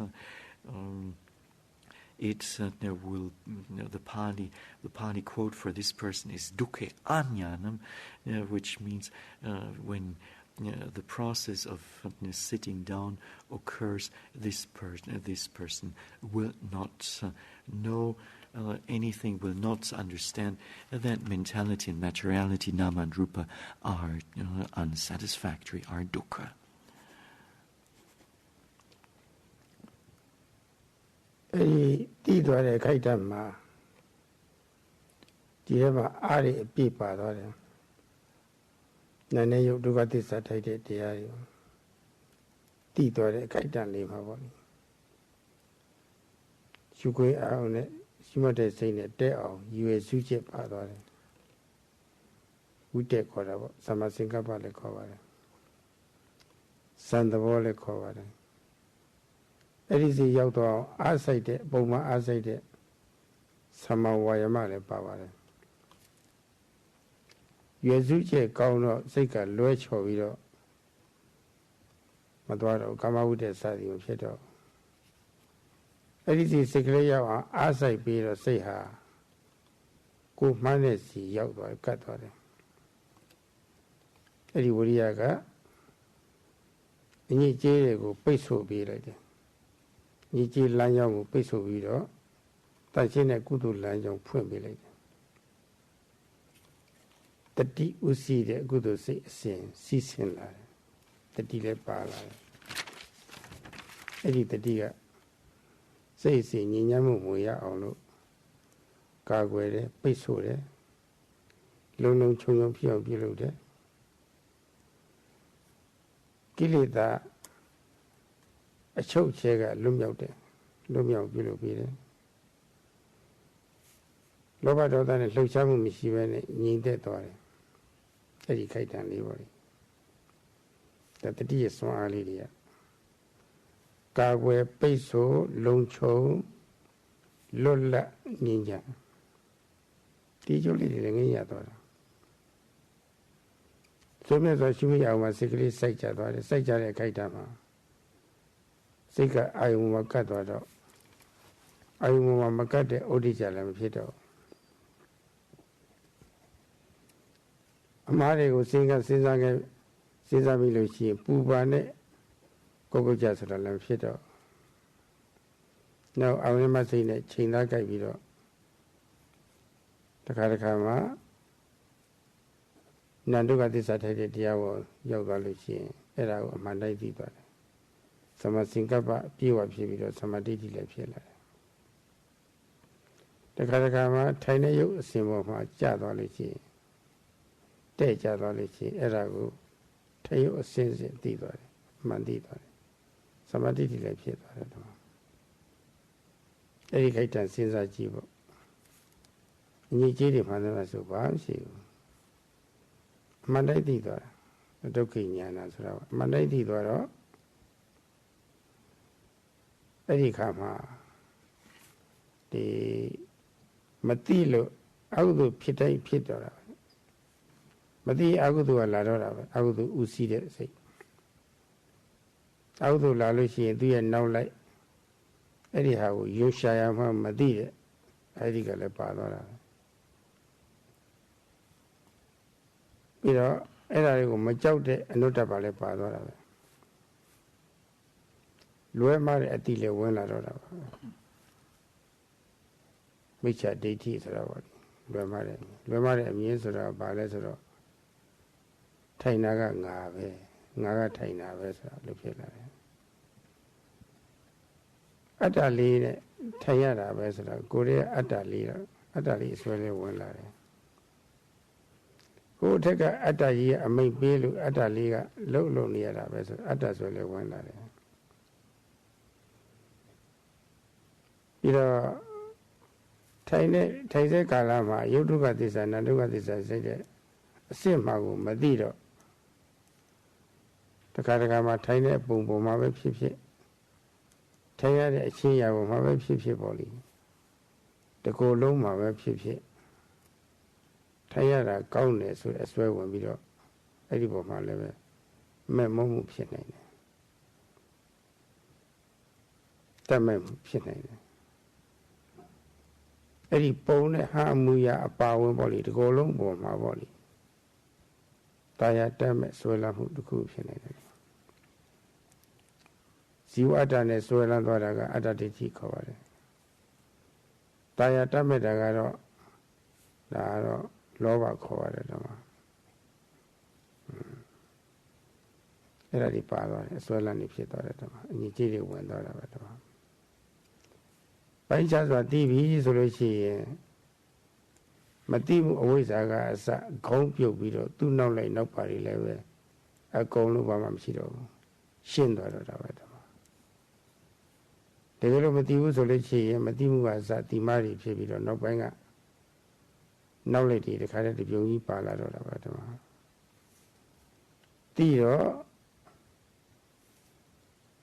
it will, the Pali quote for this person is dukkha ajnanam, which means when the process of sitting down occurs, this person will not know anything, will not understand that mentality and materiality, nama and rupa, are unsatisfactory, are dukkha. The ဝိတက်ခေါ်တာပေါ့သမ္မာစင်္ကပ္ပလည်းခေါ်ပါတယ်စံသဘောလည်းခေါ်ပါတယ်အဲ့ဒီစီရောက်တော့အားစိတ်တဲ့ပုံမှန်အားစိတ်တဲ့သမ္မာဝါယမလည်းပါပါတယ်ရွယ်စုချက်ကောင်းတော့စိတ်ကလွဲချော်ပြီးတော့မသွားတော့ကာမဝိတ္တစသည်မဖြစ်တော့အဲ့ဒီစီစိတ်ကလေးရောက်အောင်အားစိတ်ပြီးတော့စိတ်ဟာကိုမှန်းတဲ့စီရောက်သွားကတ်သွားတယ်အဲ့ဒီဝိရိယကအညစ်အကြေးတွေကိုပိတ်ဆို့ပေးလိုက်တယ်အညစ်အကြေးလမ်းကြောင်းကိုပိတ်ဆို့ပြီးတော့တန်ရှင်းတဲ့ကုသိုလ်လမ်းကြောင်းဖွင့်ပေးလိုက်တယ်တတိဥစီတဲ့ကုသိုလ်စိတ်အစဉ်စီးဆင်းလာတယ်တတိလည်းပါလာတယ်အဲ့ဒီတတိကစိတ်စီညဉ့်ညမ်းမှုမွေရအောင်လို့ကာကွယ်တယ်ပိတ်ဆို့တယ်လုံလုံခြုံခြုံဖြစ်အောင်ပြုလုပ်တယ်ကိလေသာအချုပ်ချဲကလွတ်မြောက်တယ်လွတ်မြောက်ပြုလုပ်ပြီးတယ်လောဘဒေါသနဲ့လှုပ်ရှားမှုမရှိဘဲနဲ့ငြိမ်သက်သွားတယ်အဲ့ဒီခိုက်တံလေးပါလေတတိယစွမ်းအားလေးတွေကကာကွယ်ပိတ်ဆို့လုံခြုံလွတ်လပ်ငြိမ်ချမ်းဒီကျိုးလေးတွေလည်းငြိမ်ရသွားတာဆိုမြတ်စွာရှိမိအောင်မှာစိတ်ကလေးစိုက်ကြသွားတယ်စိုက်ကြတဲ့ခိုက်တံမှာစိတ်ကအာယုံမှာကတ်သွားတော့အာယုံမှာမကတ်တဲ့ဩဒိကြလည်းမဖြစ်တော့အမှားတွေကိုစဉ်းစားပြီးလို့ရှိရင်ပူပါနဲ့ကိုယ်ကြဆိုတာလည်းဖြစ်တော့နောက်အာဝိမစိတ်နဲ့ချိန်သားကြိုက်ပြီးတော့တခါမှာနန္ဒုကသစ္စာထိုက်တဲ့တရားကိုရောက်သွားလို့ရှိရင်အဲ့ဒါကိုအမှန်တိုင်းသိသွားတယ်သမစင်္ကပ္ပပြေဝဖြစ်ပြီးတော့သမာဓိတိလည်းဖြစ်လာတယ်တခါမှာထိုင်တဲ့ရုပ်အစဉ်ပေါ်မှာကြာသွားလို့ရှိရင်တဲ့ကြသွားလို့ရှိရင်အဲ့ဒါကိုထိုင်ရုပ်အစဉ်စဉ်သိသွားတယ်မှန်သိသွားတယ်သမာဓိတိလည်းဖြစ်သွားတယ်တော့အဲ့ဒီခိုက်တန်စဉ်းစားကြည့်ပေါ့အညီကြီးတွေမှန်တယ်ဆိုဘာမှရှိဘူးအမှန်တိုင်းသိသွားတာဒုက္ခိဉာဏဆိုတော့အမှန်တိုင်းသိသွားတော့အဲ့ဒီခါမှာဒီမသိလို့အကုသိုလ်ဖြစ်တိုင်းဖြစ်တော့တာပဲမသိအကုသိုလ်ကလာတော့တာပဲအကုသိုလ်ဥစီးတဲ့စိတ်အကုသိုလ်လာလို့ရှိရင်သူရဲ့နောက်လိုက်အဲ့ဒီဟာကိုရွရှာရမှမသိတဲ့အဲ့ဒီကလည်းပါတော့တာပဲပြီးတော့အဲ့ဒါတွေကိုမကြောက်တဲ့အနုတ္တပါလည်းပါတော့တာပဲလွဲမှားတဲ့အတိလည်းဝင်လာတော့တာပါမိစ္ဆာဒိဋ္ဌိဆိုတာပေါ့လွဲမှားတဲ့အမြင်ဆိုတာဘာလဲဆိုတော့ထိုင်တာကငါပဲငါကထိုင်တာပဲဆိုတာလို့ဖြစ်လာတယ်အတ္တလေးနဲ့ထိုင်ရတာပဲဆိုတော့ကိုယ်ရဲ့အတ္တလေးအစွဲလေးဝင်လာတယ်ကိုယ်ထက်ကအတ္တကြီးကအမိတ်ပေးလို့အတ္တလေးကလှုပ်နေရတာပဲဆိုအတ္တစွဲလေးဝင်လာတယ်ပြီးတော့ထိုင်တဲ့ကာလမှာယုတ်တုကသစ္စာနန္တုကသစ္စာစိတ်တဲ့အစစ်မှကိုမသိတော့တခါမှာထိုင်တဲ့ပုံပေါ်မှာပဲဖြစ်ဖြစ်ထိုင်ရတဲ့အချင်းရာပေါ်မှာပဲဖြစ်ဖြစ်ပေါ့လေတကိုယ်လုံးမှာပဲဖြစ်ဖြစ်ထိုင်ရတာကောင်းတယ်ဆိုတဲ့အစွဲဝင်ပြီးတော့အဲ့ဒီပေါ်မှာလည်းပဲမဲ့မုန်းမှုဖြစ်နိုင်တယ်တတ်မဲ့ဖြစ်နိုင်တယ်အဲ့ဒီပုံနဲ့ဟာအမှုရအပါဝင်ပေါ့လေတကိုယ်လုံးပေါ်မှာပေါ့လေတာယာတတ်မဲ့ဆွဲလာမှုတစ်ခုဖြစ်နိုင်တယ်ဇီဝအတ္တနဲ့ဆွဲလန်းသွားတာကအတ္တဒိဋ္ဌိခေါ်ပါတယ်တာယာတတ်မဲ့တာကတော့ဒါကတော့လောဘခေါ်ရတယ်တော့အဲ့ဒါဒီပါသွားတယ်အဆွဲလန်းနေဖြစ်သွားတယ်တော့အညီကြီးတွေဝင်သွားတာပဲတော့ပိုင်းခြားစွာသိပြီဆိုလို့ရှိရင်မသိမှုအဝိဇ္ဇာကအစခေါင်းပြုတ်ပြီးတော့သူ့နောက်လိုက်နောက်ပါတွေလည်းပဲအကုန်လုံးဘာမှမရှိတော့ဘူးရှင်းသွားတော့တာပဲတော့တကယ်လို့မသိဘူးဆိုလို့ရှိရင်မသိမှုကအစတိမာတွေဖြစ်ပြီးတော့နောက်ပိုင်းက နောက်လိုက်တခါတည်းတပြုံကြီးပါလာတော့တာပါဓမ္မသိတော့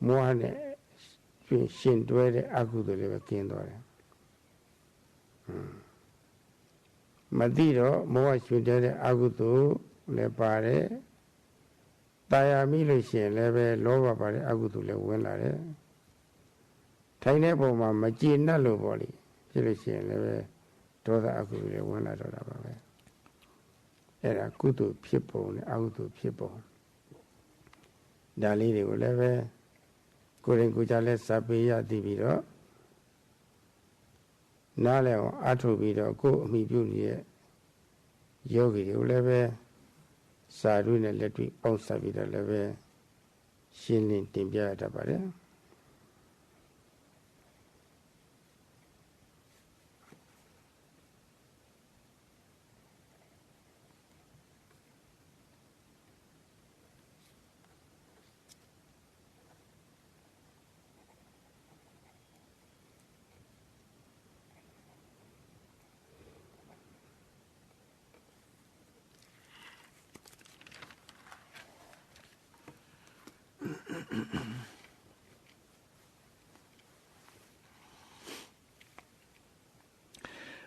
မောဟနဲ့ရှင်တွဲတဲ့အကုသိုလ်တွေပဲကျင်းသွားတယ်မသိတော့မောဟရှင်တွဲတဲ့အကုသိုလ်လည်းပါတယ်တာယာမိလို့ရှိရင်လည်းပဲလောဘပါတဲ့အကုသိုလ်လည်းဝင်လာတယ်ထိုင်တဲ့ပုံမှာမကျေနပ်လို့ပေါ့လေဖြစ်လို့ရှိရင်လည်းပဲဒေါသအကုသိုလ်လည်းဝင်လာတော့တာပါပဲအဲ့ဒါကုသိုလ်ဖြစ်ပုံနဲ့အကုသိုလ်ဖြစ်ပုံဒါလေးတွေကိုလည်းပဲကိုယ်ရင်ကိုယ်ကြလဲစပေးရသိပြီးတော့နားလဲအောင်အထုတ်ပြီးတော့ကိုယ်အမိပြုနေတဲ့ယောဂီတွေကိုလည်းပဲစာရွေးနဲ့လက်တွေ့ပေါင်းစပ်ပြီးတော့လည်းပဲရှင်းလင်းတင်ပြရတတ်ပါတယ်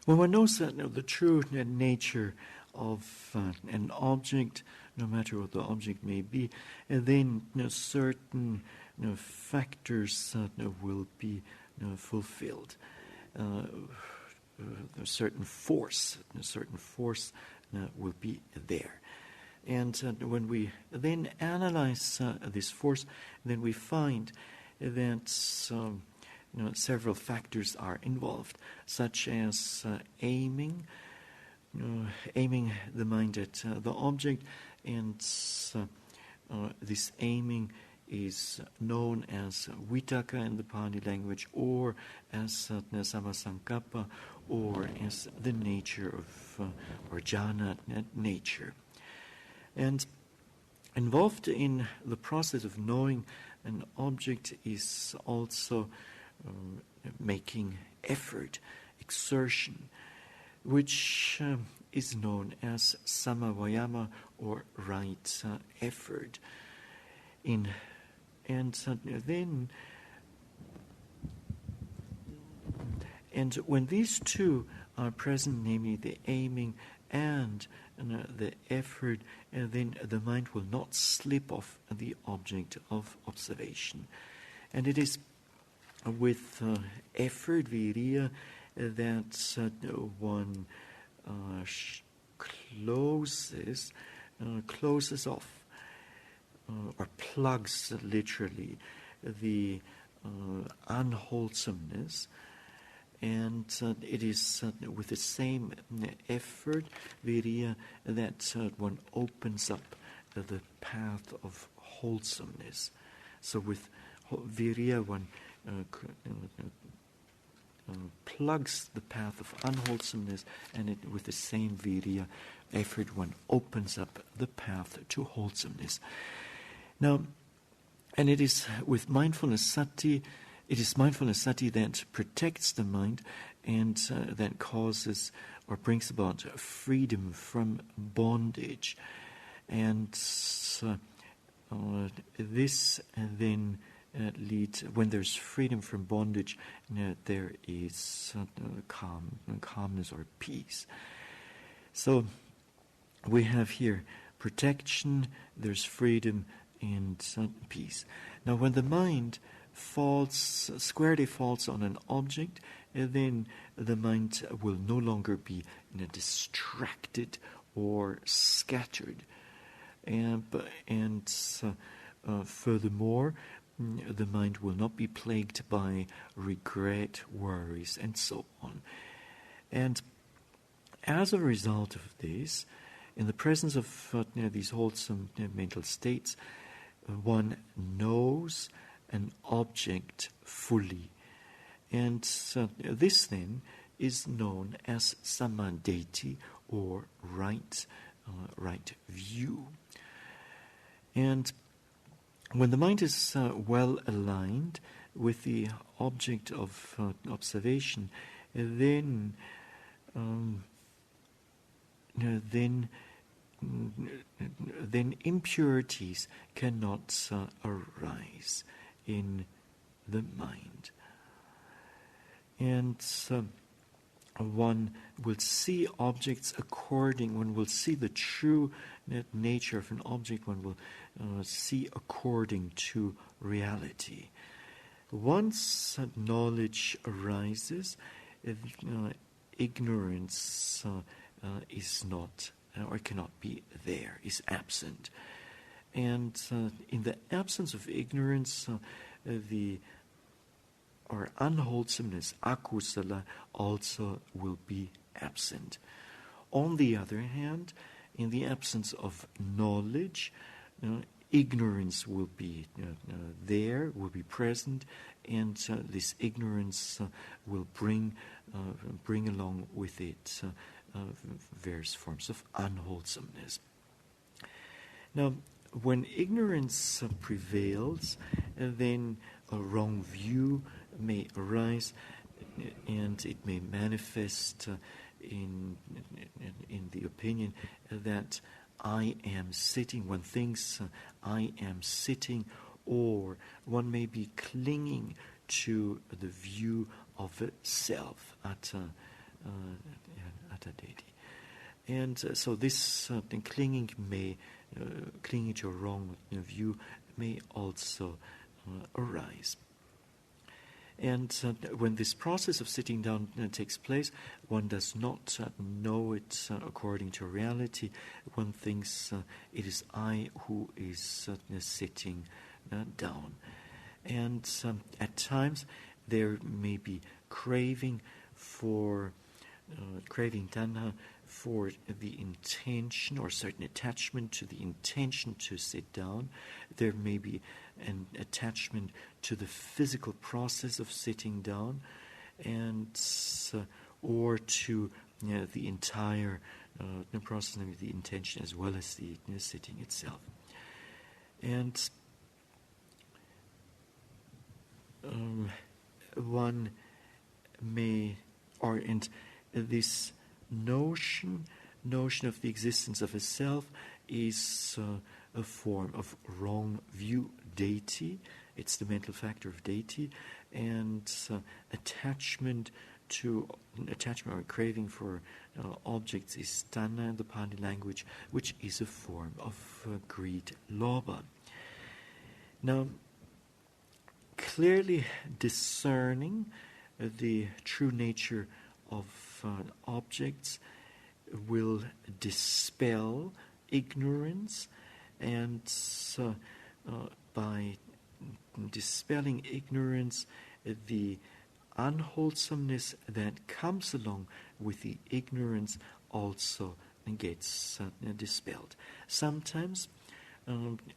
When one knows that the true nature of an object, no matter what the object may be, and then certain factors will be fulfilled. A certain force will be there. And when we then analyze this force, then we find that several factors are involved, such as aiming the mind at the object, and this aiming is known as vitaka in the Pali language, or as samasankappa, or as the nature of or jhana nature. And involved in the process of knowing an object is also making effort, exertion, which is known as samavayama, or right effort. And when these two are present, namely the aiming and the effort, and then the mind will not slip off the object of observation. And it is with effort, viriya, that one closes off or plugs literally the unwholesomeness. And it is with the same effort, viriya, that one opens up the path of wholesomeness. So with viriya, one plugs the path of unwholesomeness, and with the same viriya effort, one opens up the path to wholesomeness. Now, and it is with mindfulness sati. It is mindfulness sati that protects the mind and that causes or brings about freedom from bondage. And this then leads, when there's freedom from bondage, there is calmness or peace. So we have here protection, there's freedom and peace. Now when the mind squarely falls on an object, then the mind will no longer be distracted or scattered. And furthermore, the mind will not be plagued by regret, worries, and so on. And as a result of this, in the presence of these wholesome mental states, one knows an object fully. And this then is known as samadhi, or right view. And when the mind is well aligned with the object of observation, then then impurities cannot arise in the mind. And one will see objects one will see the true nature of an object, one will see according to reality. Once knowledge arises, ignorance is not or cannot be there, is absent. And in the absence of ignorance, our unwholesomeness, akusala, also will be absent. On the other hand, in the absence of knowledge, ignorance will be there, will be present, and this ignorance will bring along with it various forms of unwholesomeness. Now, when ignorance prevails, then a wrong view may arise, and it may manifest in the opinion that I am sitting. One thinks I am sitting, or one may be clinging to the view of a self, atta deity. And so this clinging to a wrong view may also arise. And when this process of sitting down takes place, one does not know it according to reality. One thinks it is I who is sitting down. And at times there may be craving tanha for the intention or certain attachment to the intention to sit down. There may be an attachment to the physical process of sitting down, and or to the entire process, the intention as well as the sitting itself. And one may, and this notion of the existence of a self is a form of wrong view deity. It's the mental factor of deity, and attachment or craving for objects is tanha in the Pali language, which is a form of greed, lobha. Now, clearly discerning the true nature of objects will dispel ignorance, and by dispelling ignorance, the unwholesomeness that comes along with the ignorance also gets dispelled. Sometimes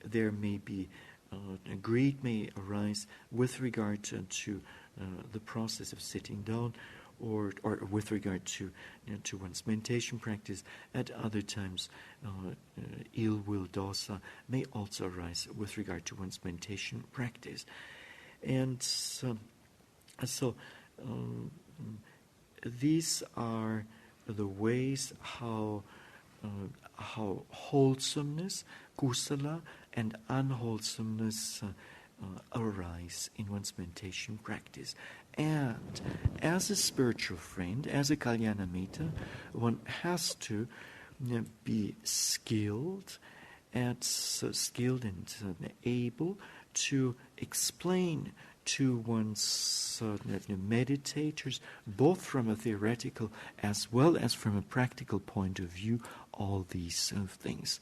there may be greed may arise with regard to the process of sitting down, or with regard to one's meditation practice. At other times, ill will, dosa, may also arise with regard to one's meditation practice. And so these are the ways how wholesomeness, kusala, and unwholesomeness arise in one's meditation practice. And as a spiritual friend, as a Kalyanamitta, one has to be skilled and able to explain to one's meditators, both from a theoretical as well as from a practical point of view, all these things.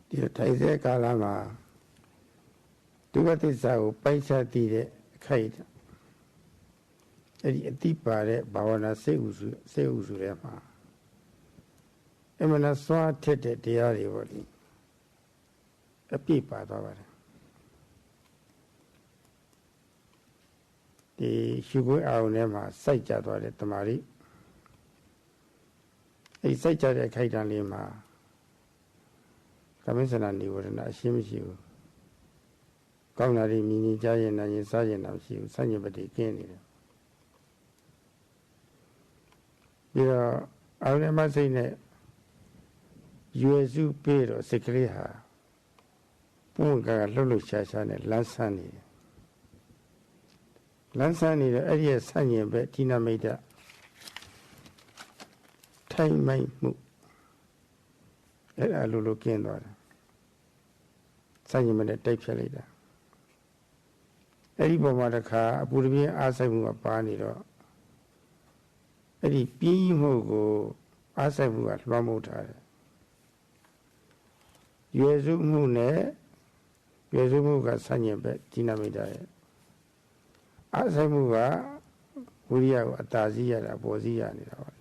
The Taise Kalama Dugatisa Paisa Tide Kite Deepa Bavana Seusurema Emana Swa Tete Diari Body a Pipa Davara. The Shugu Aunema Saija Dore Tamari a Saija de Kaitan Lima. Commissioner Nivorana, Shimishu. Kaunari Mini Jayan and Sayan of Shiu, Sanjabati Kenny. ပြီးတော့အောင်နဲ့မစိတ်နဲ့ရွယ်စုပြီးတော့စိတ်ကလေးဟာပုံကလှုပ်လှုပ်ရှားရှားနဲ့လန်းဆန်းနေတယ်လန်းဆန်းနေတော့အဲ့ဒီရဲ့ဆန့်ကျင်ဘက်ဌိနမိတ်တထိုင်မိုက်မှုအဲ့ဒါလိုကင်းသွားတယ်ဆန့်ကျင်ဘက်နဲ့တိုက်ဖြတ်လိုက်တာအဲ့ဒီပုံမှာတခါအပူတပြင်းအားဆိုင်မှုကပါနေတော့အဲ့ဒီပြင်းမှုကိုအားဆိုင်မှုကလွှမ်းမိုးထားတယ်ရွယ်စုမှုနဲ့ရွယ်စုမှုကဆန့်ကျင်ဘက်ဌိနမိတ်ရဲ့အားဆိုင်မှုကဝိရိယကိုအတားစီးရတာပေါ်စီးရနေတာပါ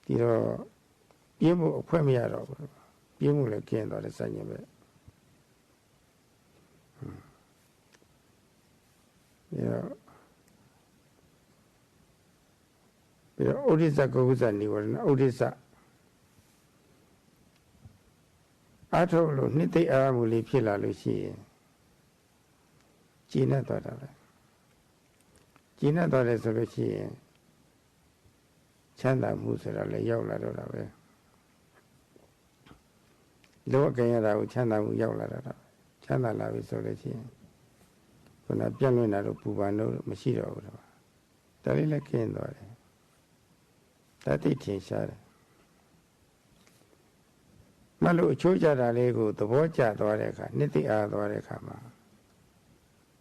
ဒီတော့ပြင်းမှုအခွင့်မရတော့ဘူးပြင်းမှုလည်းကျင်းသွားတယ်ဆန့်ကျင်ဘက်ပြီးတော့ဥဒိစ္စကုက္ကုစ္စနိဝရဏဥဒိစ္စအထုလို့နှစ်သိအာမှုလေးဖြစ်လာလို့ရှိရင်ကျဉ်းတ်သွားတာပဲကျဉ်းတ်သွားတယ်ဆိုလို့ရှိရင်ချမ်းသာမှုဆိုတာလည်းရောက်လာတော့တာပဲလောကရတာကိုချမ်းသာမှုရောက်လာတော့တာချမ်းသာလာပြီဆိုလို့ရှိရင်ခုနပြန့်လွင့်တာတော့ပူပန်တော့မရှိတော့ဘူးတော့ဒါလေးလည်းကျင်းသွားတယ်ဒါသိထင်ရှားတယ်မလို့အချိုးကြတာလေးကိုသဘောကျသွားတဲ့အခါနှစ်သိအားသွားတဲ့အခါမှာ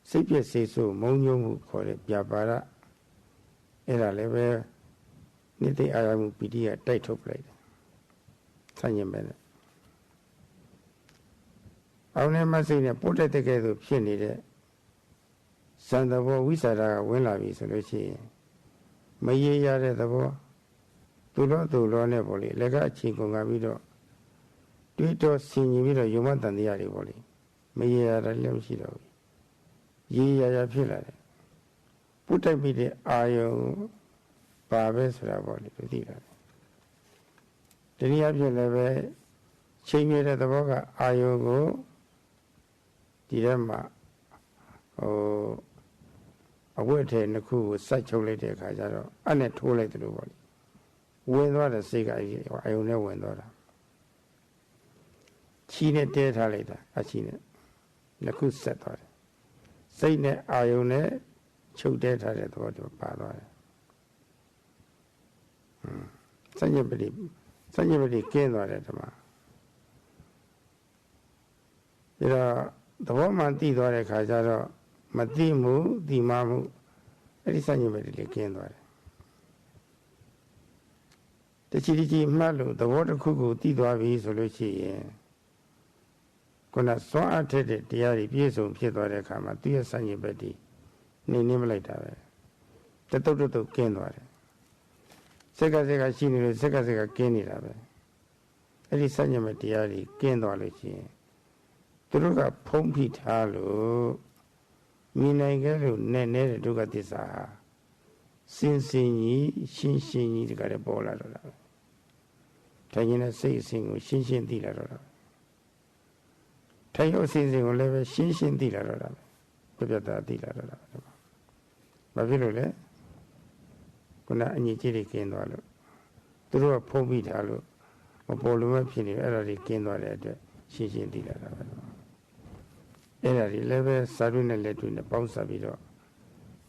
စိတ်ပြည့်စိတ်ဆိုးမုံညုံမှုခေါ်တဲ့ပြပါရအဲ့ဒါလည်းပဲနှစ်သိအားမှုပီတိကတိုက်ထုတ်ပလိုက်တယ်ဆန့်ကျင်ပဲနဲ့အောင်နဲ့မစိတ်နဲ့ပို့တဲ့ကဲ့သို့ဖြစ်နေတဲ့ဇန်သဘောဝိသရာကဝင်လာပြီဆိုလို့ရှိရင်မရေရတဲ့သဘောသူလောနဲ့ပေါ့လေလက်ကအချိန်ကုန်ကပြီးတော့တွေးတော့ဆင်ញင်ပြီးတော့ယုံမတန်တရားတွေပေါ့လေမရေရတာလည်းမရှိတော့ဘူးရေရဖြစ်လာတယ်ပုတ်တိုက်ပြီးတဲ့အာယုံပါပဲဆိုတာပေါ့လေသူသိတာတနည်းအားဖြင့်လည်းပဲချိန်မြဲတဲ့သဘောကအာယုံကိုဒီထဲမှာအဝတ်ထဲနှစ်ခုကိုစိုက်ချုပ်လိုက်တဲ့အခါကျတော့အဲ့နဲ့ထိုးလိုက်တယ်လို့ပေါ့လေဝင်သွားတဲ့စိတ်ကအာယုံနဲ့ဝင်သွားတာချီနဲ့တဲထားလိုက်တာအချီနဲ့နှစ်ခုဆက်သွားတယ်စိတ်နဲ့အာယုံနဲ့ချုပ်တဲထားတဲ့သဘောတူပါသွားတယ်စဉ္ညပတိကျင်းသွားတယ်ဓမ္မဒါတော့သဘောမှန်သိသွားတဲ့ခါကျတော့မသိမှုသိမှမှုအဲ့ဒီစဉ္ညပတိလေးကျင်းသွားတယ်တချီတချီမှတ်လို့သဘောတစ်ခုကိုသိသွားပြီဆိုလို့ရှိရင်ခုနစွမ်းအားထက်တဲ့တရားတွေပြည့်စုံဖြစ်သွားတဲ့အခါမှာသူရဲ့စဉ္ညပတိနေမလိုက်တာပဲတတုတ်ကျင်းသွားတယ်စက်ကရှိနေလို့စက်ကကင်းနေတာပဲအဲ့ဒီစဉ္ညမတရားကြီးကျင်းသွားလို့ရှိရင်သူတို့ကဖုံးဖိထားလို့မြင်နိုင်ခဲ့လို့နဲ့ဒုက္ခသစ္စာဟာစင်ကြီးရှင်းကြီးတကယ်ပေါ်လာတော့တာပဲထိုင်နေတဲ့စိတ်အစဉ်ကိုရှင်းသိလာတော့တာထိုင်ရုပ်အစဉ်ကိုလည်းပဲရှင်းသိလာတော့တာပဲပြပြတာသိလာတော့တာဘာဖြစ်လို့လဲခုနအညစ်အကြေးတွေကျင်းသွားလို့သူတို့ကဖုံးပြီးထားလို့မပေါ်လို့မဖြစ်နေအဲ့ဒါတွေကျင်းသွားတဲ့အတွက်ရှင်းသိလာတာပဲအဲ့ဒါတွေလည်းပဲစာရွက်နဲ့လက်တွေ့နဲ့ပေါင်းစပ်ပြီးတော့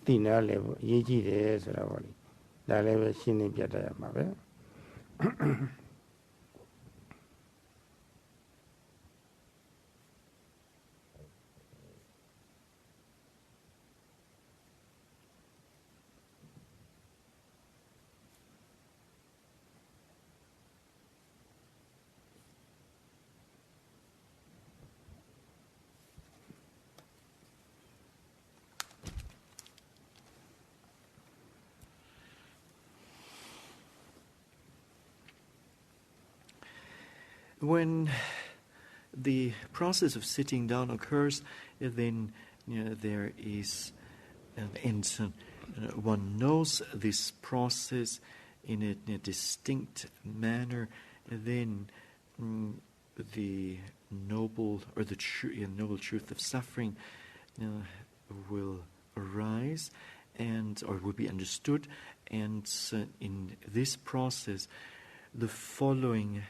သိနာလဲဖို့အရေးကြီးတယ်ဆိုတာပေါ့လေဒါလည်းပဲရှင်းပြတတ်ရမှာပဲ When the process of sitting down occurs, then there is, and one knows this process in a distinct manner. Then the noble truth of suffering will arise, or will be understood, And in this process, the following,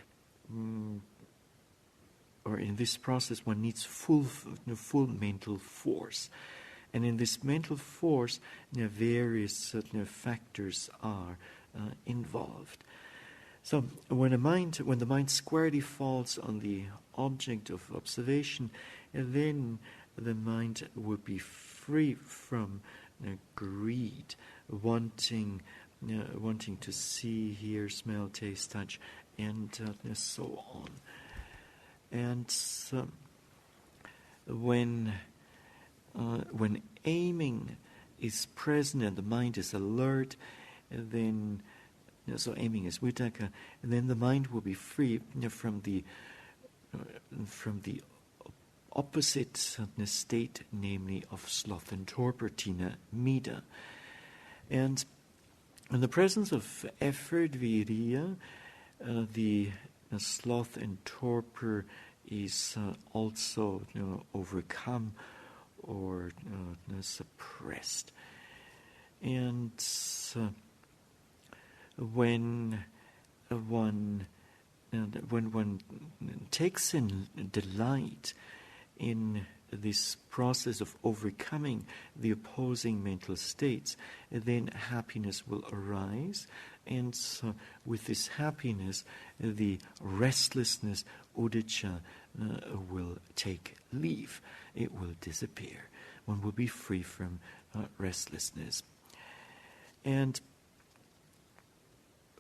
or in this process, one needs full mental force. And in this mental force, various factors are involved. So when the mind squarely falls on the object of observation, then the mind will be free from greed, wanting to see, hear, smell, taste, touch, and so on. And when aiming is present and the mind is alert, then so aiming is vitakka, and then the mind will be free from the opposite state, namely of sloth and torpor, tina, mida. And in the presence of effort, viriya, the sloth and torpor is also overcome or suppressed. And when one takes in delight in this process of overcoming the opposing mental states, then happiness will arise, and with this happiness, the restlessness, udicca, will take leave. It will disappear. One will be free from restlessness. And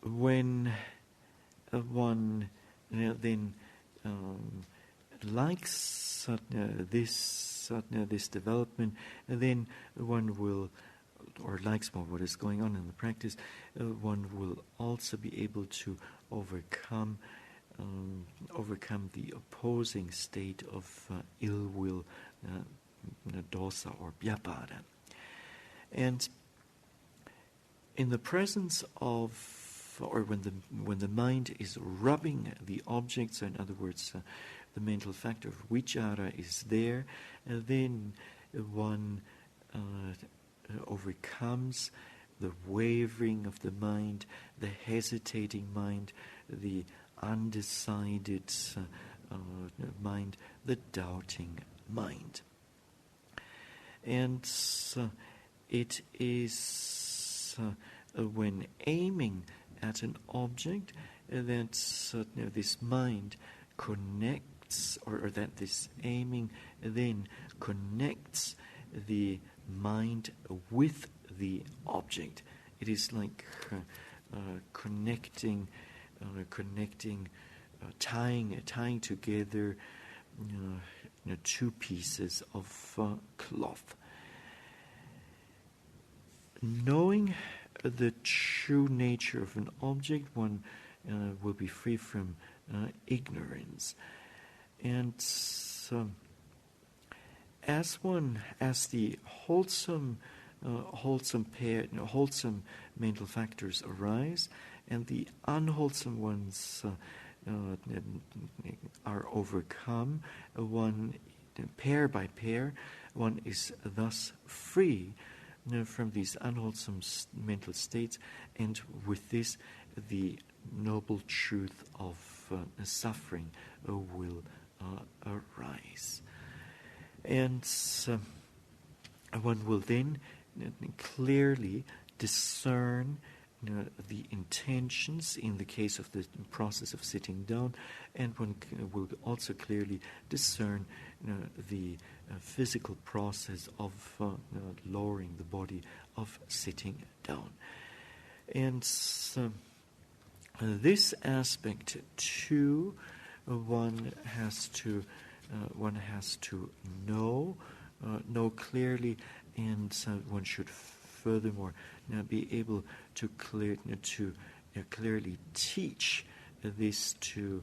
when one then likes this development, then one will, or likes more what is going on in the practice, one will also be able to overcome the opposing state of ill will, dosa or vyapada. And in the presence of, or when the mind is rubbing the objects, so in other words, the mental factor of vichara is there, then one overcomes the wavering of the mind, the hesitating mind, the undecided mind, the doubting mind. And it is when aiming at an object that this mind connects, or that this aiming then connects the mind with the object. It is like tying together two pieces of cloth. Knowing the true nature of an object, one will be free from ignorance. And as the wholesome mental factors arise, and the unwholesome ones are overcome, one pair by pair, one is thus free from these unwholesome mental states, and with this, the noble truth of suffering will arise. And one will then clearly discern the intentions in the case of the process of sitting down, and one will also clearly discern the physical process of lowering the body, of sitting down. And this aspect too, one has to know clearly, and one should furthermore be able to clearly teach this to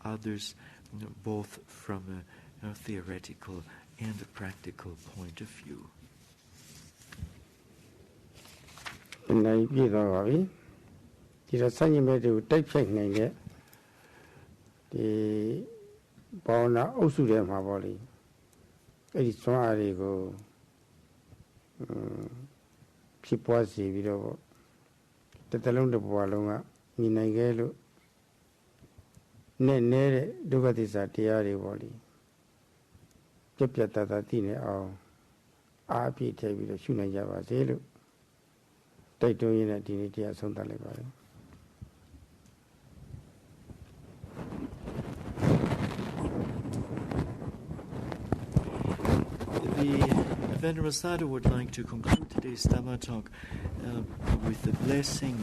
others, both from a theoretical and a practical point of view. နိုင်ပြည့်သွားပါပြီဒီတော့စัญญမဲ့တွေကိုတိုက်ဖြတ်နိုင်တဲ့ဒီဘာဝနာအုပ်စုထဲမှာပေါ့လေအဲ့ဒီစွမ်းအားတွေကိုဖြစ်ပွားစေပြီးတော့ တစ်သလုံးတစ်ဘဝလုံးကမြင်နိုင်ခဲ့လို့နဲ့တဲ့ဒုက္ခသစ္စာတရားတွေပေါ့လေပြတ်ပြတ်သားသားသိနေအောင်အားပြည့်ထည့်ပြီးတော့ရှုနိုင်ကြပါစေလို့တိုက်တွန်းရင်းနဲ့ဒီနေ့တရားဆုံးသတ်လိုက်ပါတယ် The Venerable Sadhu would like to conclude today's Dhamma talk with the blessing,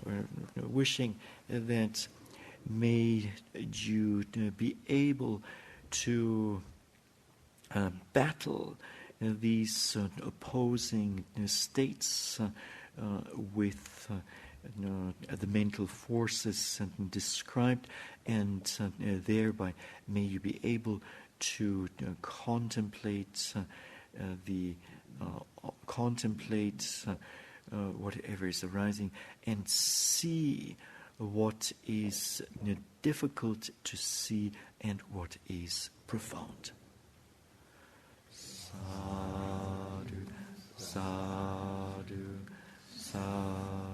or wishing that may you be able to battle these opposing states with the mental forces described, and thereby may you be able to contemplate whatever is arising and see what is difficult to see and what is profound. Sadhu, sadhu, sadhu.